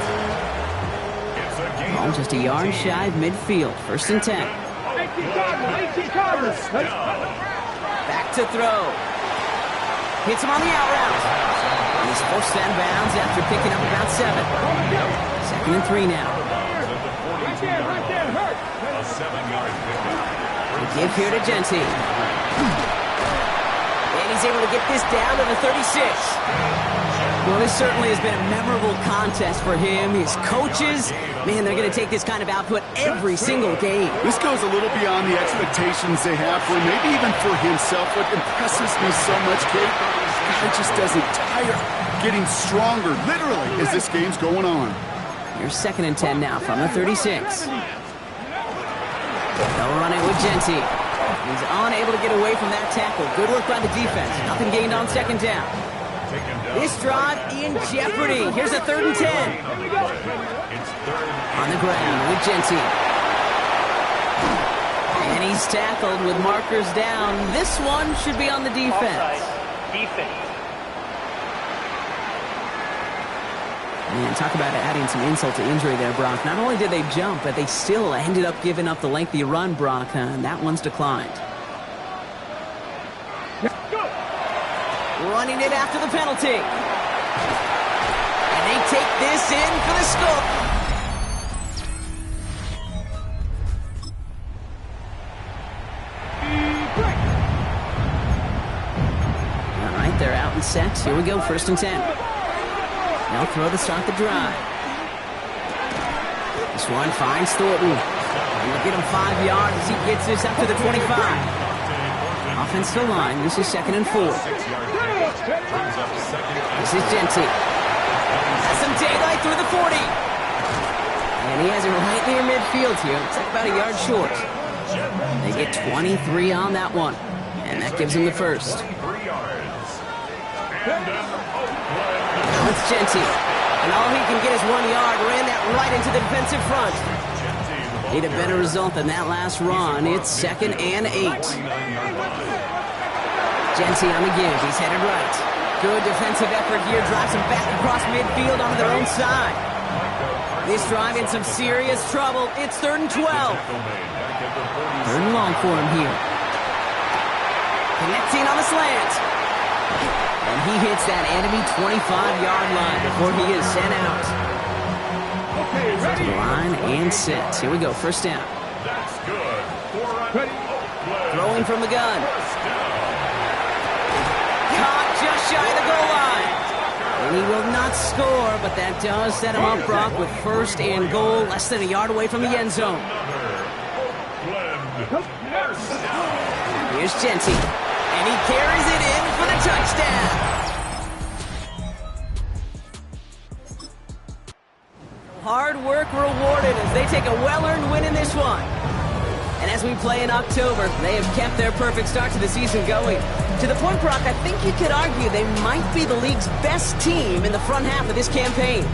Ball just a yard shy of midfield. 1st and 10. Back to throw. Hits him on the out route. And he's forced out of bounds after picking up about 7. 2nd and 3 now. a 7-yard pickup. They give here to Genty. And he's able to get this down to the 36. Well, this certainly has been a memorable contest for him. His coaches, man, they're going to take this kind of output every single game. This goes a little beyond the expectations they have for him, maybe even for himself. What impresses me so much, Kate, this guy just doesn't tire. Getting stronger, literally, as this game's going on. Here's 2nd and 10 now from the 36. They'll run it with Genty. He's unable to get away from that tackle. Good work by the defense. Nothing gained on 2nd down. This drive in jeopardy. Here's a 3rd and 10. On the ground with Genty. And he's tackled with markers down. This one should be on the defense. Man, talk about adding some insult to injury there, Brock. Not only did they jump, but they still ended up giving up the lengthy run, Brock, and that one's declined. Running it after the penalty. And they take this in for the score. All right, they're out and set. Here we go, 1st and 10. They'll throw to start the drive. This one finds Thornton. He'll get him 5 yards as he gets this up to the 25. Offensive line, this is 2nd and 4. This is Genty. Has some daylight through the 40. And he has it right near midfield here. It's like about a yard short. They get 23 on that one. And that gives him the first. Now it's Genty. And all he can get is 1 yard. Ran that right into the defensive front. Need a better result than that last run. It's 2nd and 8. Genty on the give. He's headed right. Good defensive effort here. Drives him back across midfield onto their own side. This drive in some serious trouble. It's 3rd and 12. 3rd and long for him here. Connecting on the slant. And he hits that enemy 25-yard line before he is sent out. To the line and set. Here we go. 1st down. That's good. Throwing from the gun. Caught just shy of the goal line. And he will not score, but that does set him up, Brock, with 1st and goal, less than a yard away from the end zone. Here's Genty. And he carries it in for the touchdown. Hard work rewarded as they take a well-earned win in this one. And as we play in October, they have kept their perfect start to the season going. To the point, Brock, I think you could argue they might be the league's best team in the front half of this campaign.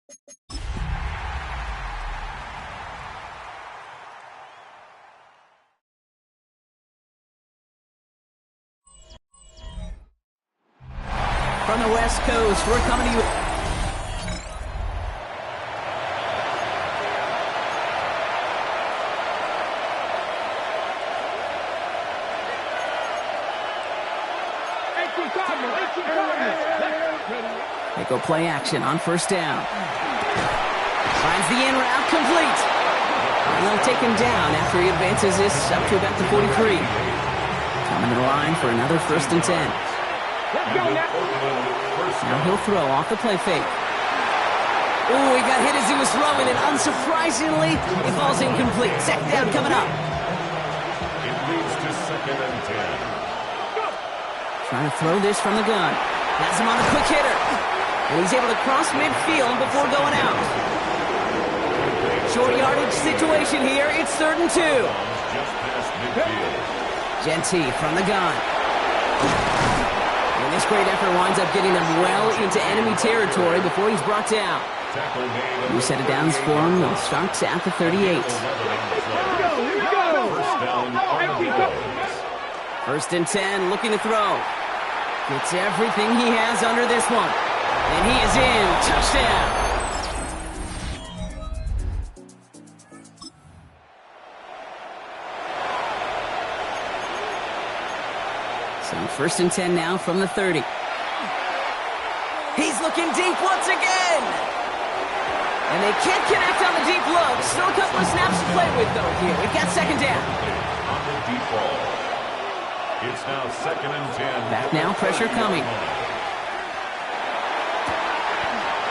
From the West Coast, we're coming to you. They go play action on first down. Finds the in route complete. And they'll take him down after he advances this up to about the 43. Coming to the line for another 1st and 10. Now he'll throw off the play fake. Oh, he got hit as he was throwing, and unsurprisingly, it falls incomplete. Second down coming up. It leads to 2nd and 10. Trying to throw this from the gun. Has him on a quick hitter. And he's able to cross midfield before going out. Short yardage situation here. It's 3rd and 2. Just past midfield. Genty from the gun. And this great effort winds up getting him well into enemy territory before he's brought down. New set of downs for him. They'll start at the 38. First and 10, looking to throw. Gets everything he has under this one. And he is in. Touchdown. So 1st and 10 now from the 30. He's looking deep once again. And they can't connect on the deep look. Still a couple of snaps to play with, though, here. We've got 2nd down. On the deep ball. It's now 2nd and 10. Back now, pressure coming.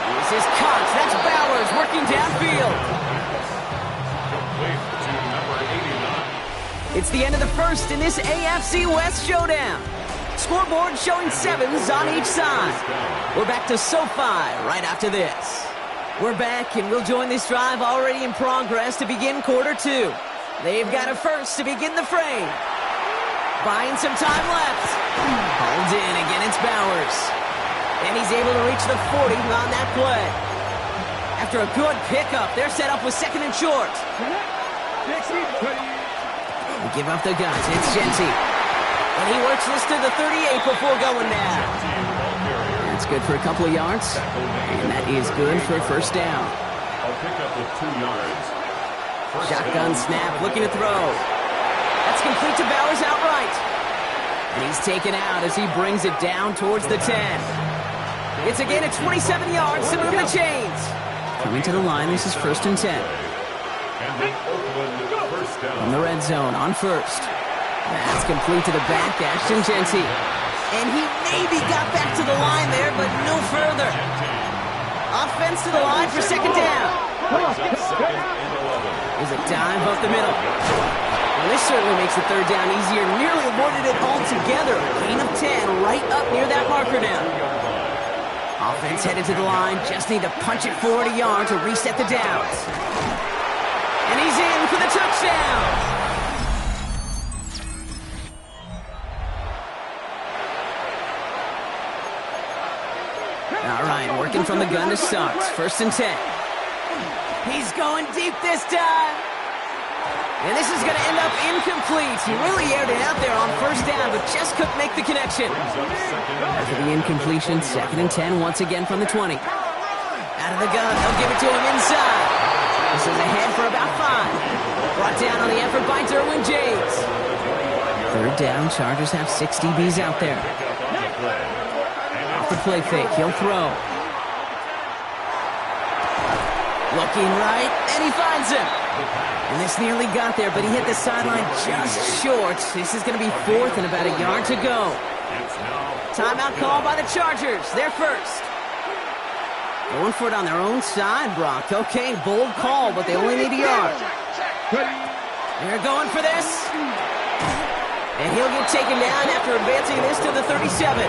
This is Cox. That's Bowers working downfield. Complete to number 89. It's the end of the 1st in this AFC West showdown. Scoreboard showing 7s on each side. We're back to SoFi right after this. We're back, and we'll join this drive already in progress to begin quarter 2. They've got a first to begin the frame. Buying some time left. Hauled in. Again, it's Bowers. And he's able to reach the 40 on that play. After a good pickup, they're set up with 2nd and short. They give up the guns. It's Genty. And he works this to the 38 before going down. That's good for a couple of yards. And that is good for a 1st down. I'll pick up with 2 yards. Shotgun snap, looking to throw. That's complete to Bowers outright. And he's taken out as he brings it down towards the 10. It's again at 27 yards to move the chains. Coming to the line, this is 1st and 10. And the Oakland 1st down. From the red zone on 1st. That's complete to the back, Ashton Genty. And he maybe got back to the line there, but no further. Offense to the line for 2nd down. There's a dive up the middle. Well, this certainly makes the 3rd down easier. Nearly avoided it altogether. Gain of 10 right up near that marker now. Offense headed to the line. Just need to punch it 40 yards to reset the downs. And he's in for the touchdown. All right, working from the gun to start. 1st and 10. He's going deep this time. And this is going to end up incomplete. He really aired it out there on 1st down, but just couldn't make the connection. After the incompletion, 2nd and 10 once again from the 20. Out of the gun, they'll give it to him inside. This is ahead for about 5. Brought down on the effort by Derwin James. 3rd down, Chargers have 6 DBs out there. Off the play fake, he'll throw. Looking right, and he finds him. And this nearly got there, but he hit the sideline just short. This is going to be 4th and about a yard to go. Timeout call by the Chargers. They're first. Going for it on their own side, Brock. Okay, bold call, but they only need a yard. They're going for this. And he'll get taken down after advancing this to the 37.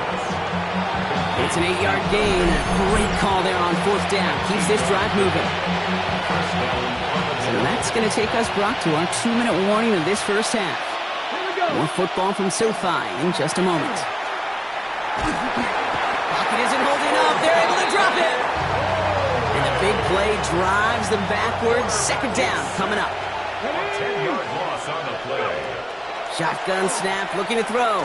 It's an 8-yard gain. Great call there on 4th down. Keeps this drive moving. So that's going to take us, Brock, to our 2-minute warning of this 1st half. More football from SoFi in just a moment. Pocket isn't holding up. They're able to drop it. And The big play drives them backwards. Second down coming up. 10-yard loss on the play. Shotgun snap, looking to throw.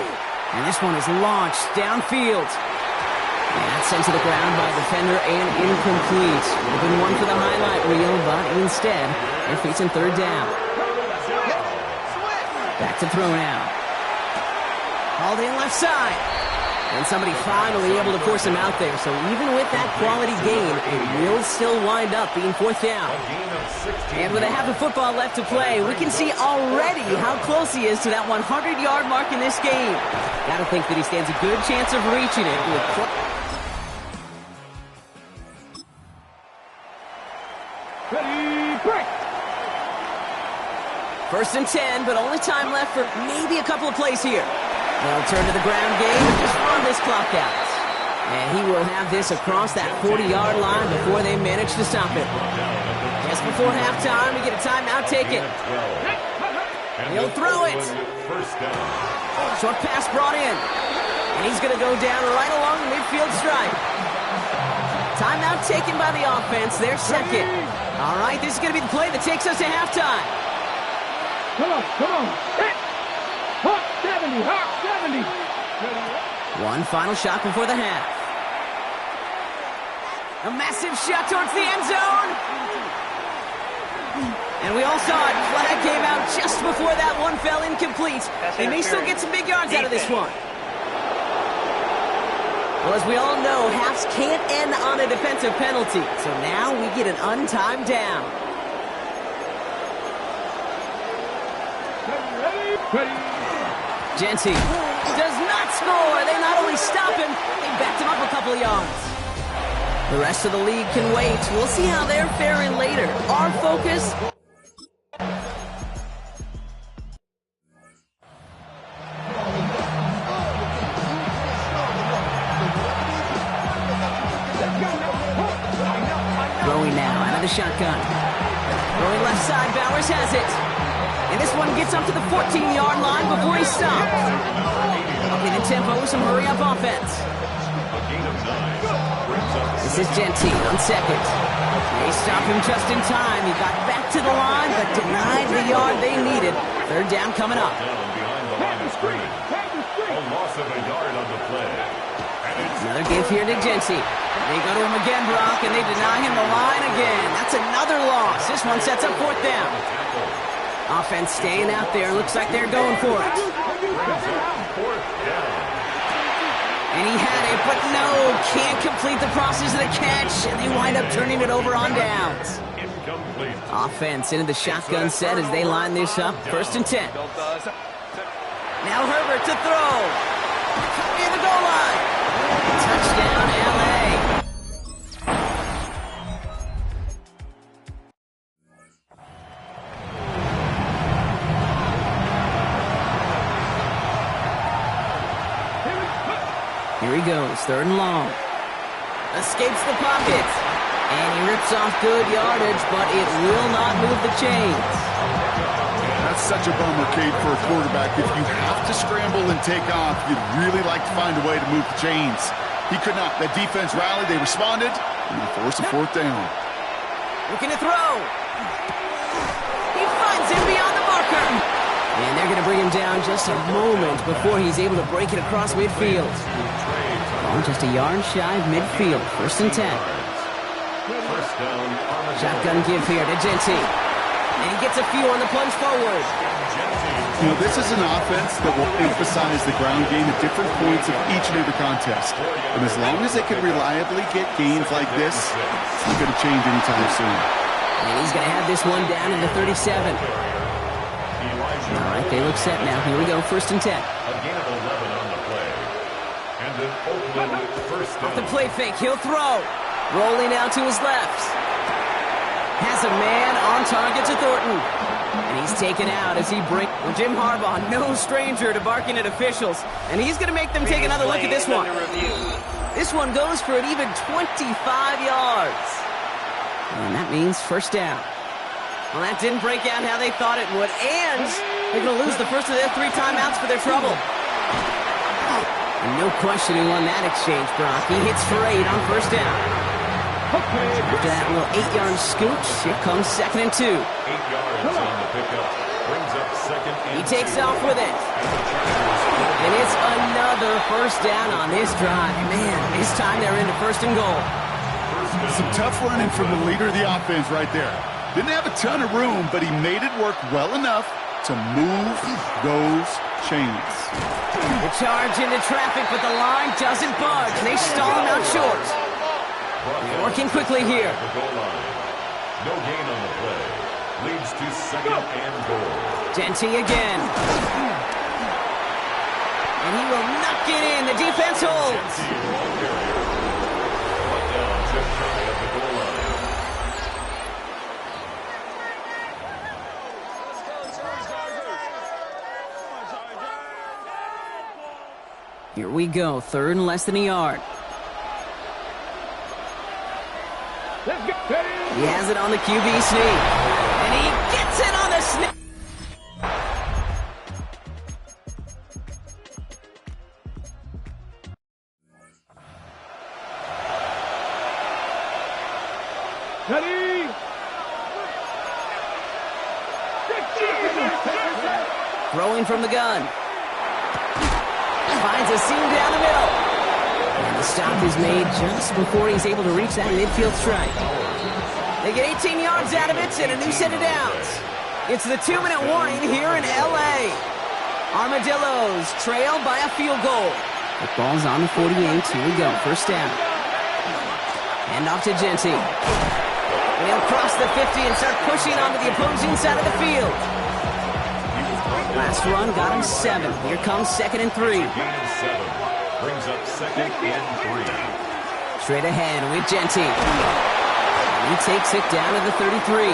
And this one is launched downfield. And that's sent to the ground by a defender and incomplete. Would have been one for the highlight reel, but instead, they're facing third down. Back to throw now. Hauled in left side. And somebody finally able to force him out there. So even with that quality gain, it will still wind up being fourth down. And with a half of football left to play, we can see already how close he is to that 100-yard mark in this game. Gotta think that he stands a good chance of reaching it with... Ready, break! First and 10, but only time left for maybe a couple of plays here. They'll turn to the ground game and just run this clock out. And he will have this across that 40-yard line before they manage to stop it. Just before halftime, we get a timeout taken. He'll throw it. Short pass brought in. And he's going to go down right along the midfield stripe. Timeout taken by the offense. Their second. All right, this is going to be the play that takes us to halftime. Come on, come on. Hit! Hawk 70, Hawk 70. One final shot before the half. A massive shot towards the end zone. And we all saw it. Flag came out just before that one fell incomplete. They may still get some big yards out of this one. Well, as we all know, halves can't end on a defensive penalty. So now we get an untimed down. Genty does not score. They not only stop him, they backed him up a couple of yards. The rest of the league can wait. We'll see how they're faring later. Our focus... Throwing now out of the shotgun. Throwing left side, Bowers has it. And this one gets up to the 14-yard line before he stops. Upping the tempo with some hurry-up offense. This is Genty on second. They stop him just in time. He got back to the line, but denied the yard they needed. Third down coming up. Another give here to Genty. They go to him again, Brock, and they deny him the line again. That's another loss. This one sets up fourth down. Offense staying out there. Looks like they're going for it. And he had it, but no, can't complete the process of the catch, and they wind up turning it over on downs. Offense into the shotgun set as they line this up. First and 10. Now Herbert to throw. Near the goal line. Touchdown, L.A. Here he goes, third and long. Escapes the pocket. And he rips off good yardage, but it will not move the chains. That's such a bummer, Kate, for a quarterback. If you have to scramble and take off, you'd really like to find a way to move the chains. He could not. That defense rallied, they responded, and they forced a fourth down. Looking to throw. He finds him beyond the marker. And they're going to bring him down just a moment before he's able to break it across midfield. Oh, just a yard shy of midfield. First and 10. Shotgun give here to Genty. And he gets a few on the plunge forward. You know, this is an offense that will emphasize the ground game at different points of each and every contest. And as long as they can reliably get gains like this, it's not going to change anytime soon. And he's going to have this one down in the 37. All right, they look set now. Here we go, first and 10. A gain of 11 on the play. And an Oakland first down. Off the play fake, he'll throw. Rolling out to his left. Has a man on target to Thornton. And he's taken out as he brings... Well, Jim Harbaugh, no stranger to barking at officials. And he's going to make them take another look at this one. This one goes for an even 25 yards. And that means first down. Well, that didn't break out how they thought it would. And they're going to lose the first of their 3 timeouts for their trouble. And no question who won that exchange, Brock. He hits for 8 on first down. After that little 8-yard scooch, here comes 2nd and 2. 8 yards on the pickup. Brings up 2nd and 2. He takes off with it. And it's another first down on this drive. Man, this time they're into 1st and goal. Some tough running from the leader of the offense right there. Didn't have a ton of room, but he made it work well enough to move those chains. The charge into traffic, but the line doesn't budge. They stall him out short. They're working quickly here. No gain on the play. Leads to 2nd and goal. Genty again. And he will knock it in. The defense holds. Brought down just shy of the goal line. Here we go. 3rd and less than a yard. Let's go. He has it on the QB sneak. And he gets it on the sneak. Ready. Throwing from the gun. Finds a seam down the middle. And the stop is made just before he's able to reach that midfield strike. They get 18 yards out of it and a new set of downs. It's the 2-minute warning here in L.A. Armadillos trail by a field goal. The ball's on the 48. Here we go. First down. Hand off to Genty. They'll cross the 50 and start pushing onto the opposing side of the field. Last run got him 7. Here comes 2nd and 3. Gain of 7. Brings up 2nd and 3. Straight ahead with Genty. He takes it down to the 33.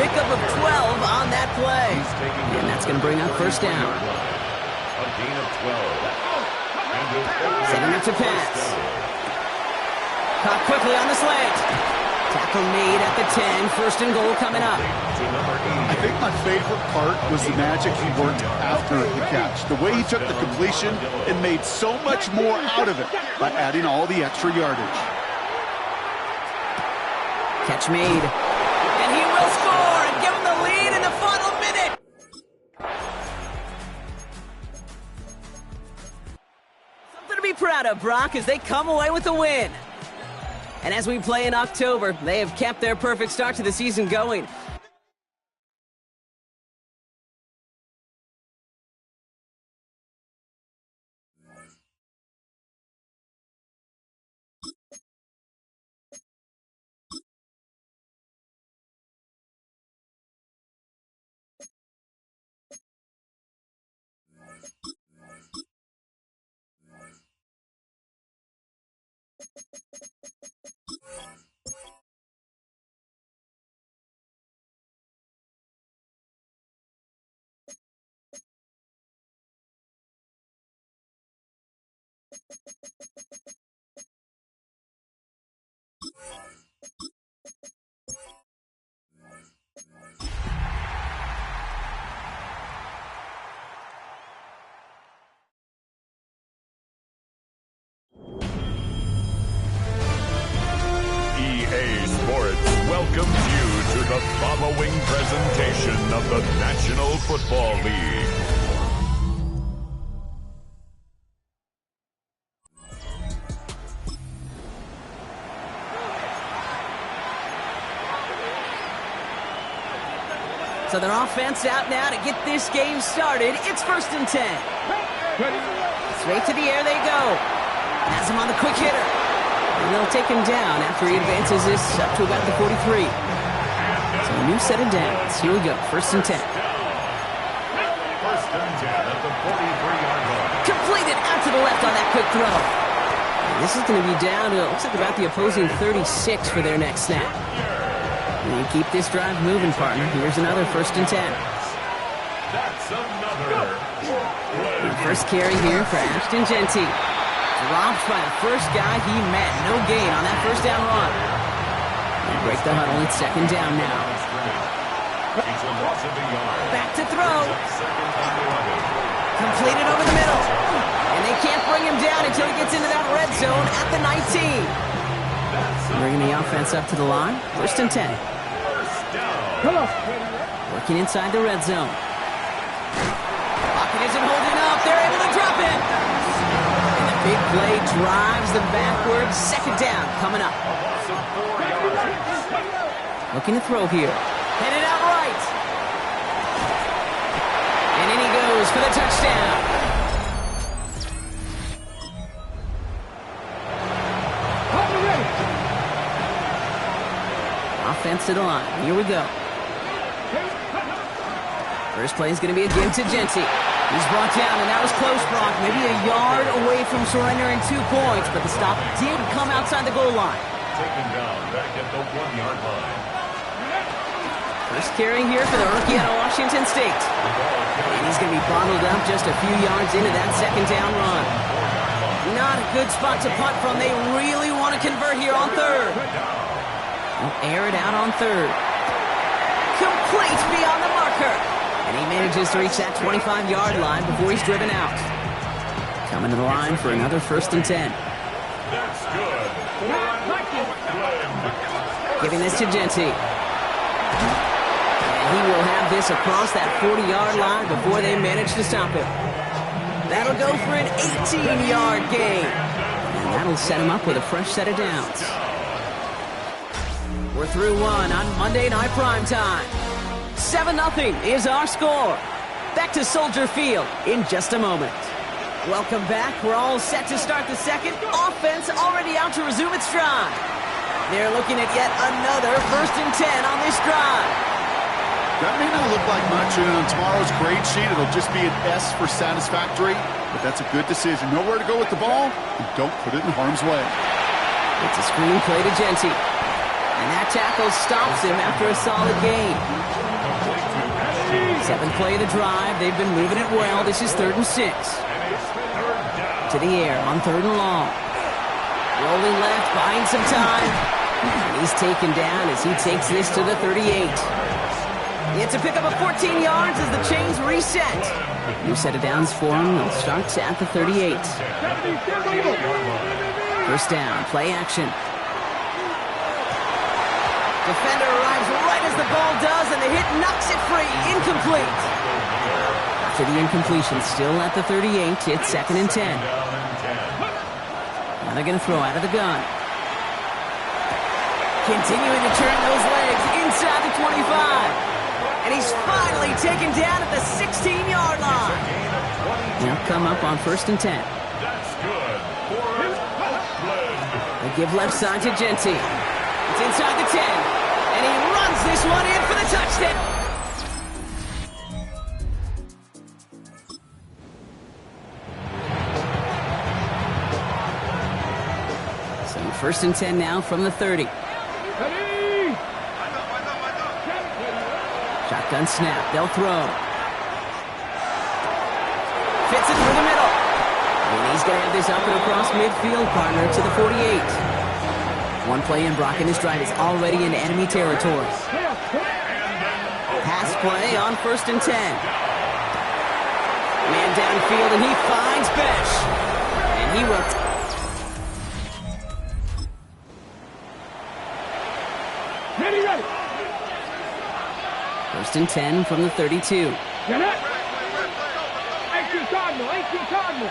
Pickup of 12 on that play. And that's going to bring up first down. A gain of 12. Setting up to pass. Caught quickly on the slant. Tackle made at the 10. 1st and goal coming up. I think my favorite part was the magic he worked after the catch. The way he took the completion and made so much more out of it by adding all the extra yardage. Catch made. And he will score and give him the lead in the final minute. Something to be proud of, Brock, as they come away with the win. And as we play in October, they have kept their perfect start to the season going. EA Sports welcomes you to the following presentation of the National Football League. So their offense out now to get this game started. It's 1st and 10. Straight to the air they go. Has him on the quick hitter. And they'll take him down after he advances this up to about the 43. So a new set of downs. Here we go. 1st and 10. 1st and 10 at the 43-yard line. Completed out to the left on that quick throw. And this is going to be down to, it looks like about the opposing 36 for their next snap. And you keep this drive moving, partner. Here's another 1st and 10. That's another. And first carry here for Ashton Genty. Dropped by the first guy he met. No gain on that first down run. They break the huddle. It's 2nd down now. Back to throw. Completed over the middle. And they can't bring him down until he gets into that red zone at the 19. Bringing the offense up to the line. 1st and 10. Working inside the red zone. Pocket isn't holding up. They're able to drop it. And the big play drives them backwards. 2nd down coming up. Looking to throw here. Headed out right. And in he goes for the touchdown. Offense to the line. Here we go. First play is going to be a give to Genty. He's brought down, and that was close, Brock. Maybe a yard away from surrendering 2 points, but the stop did come outside the goal line. Taken down back at the 1-yard line. First carry here for the rookie out of Washington State. And he's going to be bottled up just a few yards into that 2nd down run. Not a good spot to punt from. They really want to convert here on 3rd. They'll air it out on 3rd. Complete beyond the marker. And he manages to reach that 25-yard line before he's driven out. Coming to the line for another 1st and 10. That's good. Giving this to Genty. And he will have this across that 40-yard line before they manage to stop him. That'll go for an 18-yard gain. And that'll set him up with a fresh set of downs. We're through 1 on Monday Night Primetime. 7-0 is our score. Back to Soldier Field in just a moment. Welcome back. We're all set to start the 2nd. Offense already out to resume its stride. They're looking at yet another 1st and 10 on this drive. That may not look like much, and on tomorrow's grade sheet, it'll just be an S for satisfactory, but that's a good decision. Know where to go with the ball, and don't put it in harm's way. It's a screen play to Genty. And that tackle stops him after a solid gain. 7th play of the drive. They've been moving it well. This is 3rd and 6. To the air on 3rd and long. Rolling left, buying some time. And he's taken down as he takes this to the 38. It's a pickup of 14 yards as the chains reset. New set of downs for him. They'll start at the 38. 1st down, play action. Defender arrives right as the ball does, and the hit knocks it free. Incomplete. After the incompletion, still at the 38, it's 2nd and 10. Now they're going to throw out of the gun. Continuing to turn those legs inside the 25. And he's finally taken down at the 16-yard line. They'll come up on 1st and 10. That's good. They give left side to Genty. It's inside the 10. And he runs this one in for the touchdown. So 1st and 10 now from the 30. Shotgun snap. They'll throw. Fits it through the middle. And he's going to have this up and across midfield, partner, to the 48. One play in, Brock, and his drive is already in enemy territory. Pass play on 1st and 10. Man downfield, and he finds Besh. And he will... 1st and 10 from the 32. Get it! 18 Cardinal, 18 Cardinal.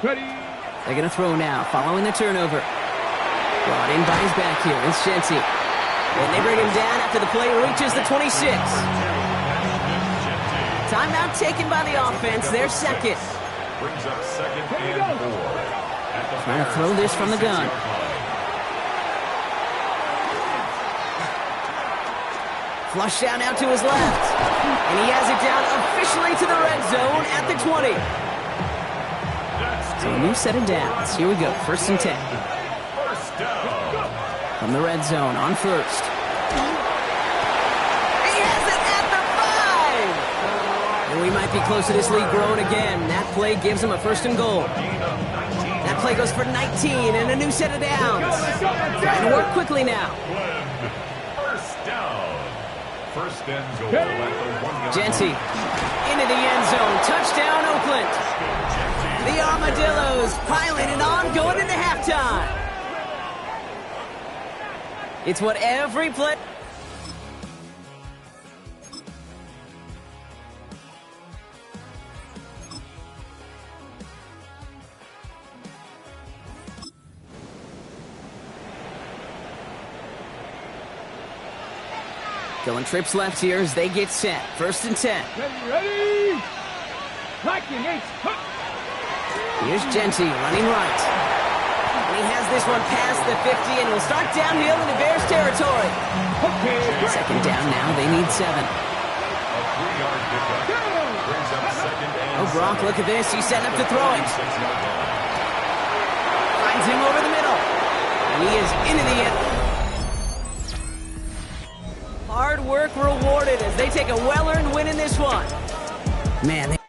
Ready. They're going to throw now, following the turnover. Brought in by his back here. It's Genty. And they bring him down after the play reaches the 26. Timeout taken by the offense. Their 2nd. Brings up 2nd and 4. Trying to throw this from the gun. Flush down now to his left. And he has it down officially to the red zone at the 20. So a new set of downs. Here we go. 1st and 10. From the red zone on 1st. He has it at the 5. And we might be close to this lead growing again. That play gives him a 1st and goal. That play goes for 19 and a new set of downs. Trying to work quickly now. First down. 1st and goal at the 1-yard line. Genty into the end zone. Touchdown, Oakland. The Armadillos piling it on going into halftime. It's what every play... Going trips left here as they get set. 1st and 10. Ready? Liking Ace. Here's Genty running right. And he has this one past the 50 and will start downhill into Bears territory. Okay. 2nd down now. They need 7. A 3-yard pickup. Brings up 2nd and Oh, Gronk, look at this. He's setting up to throw it. Finds him over the middle. And he is into the end. Hard work rewarded as they take a well-earned win in this one. Man, they...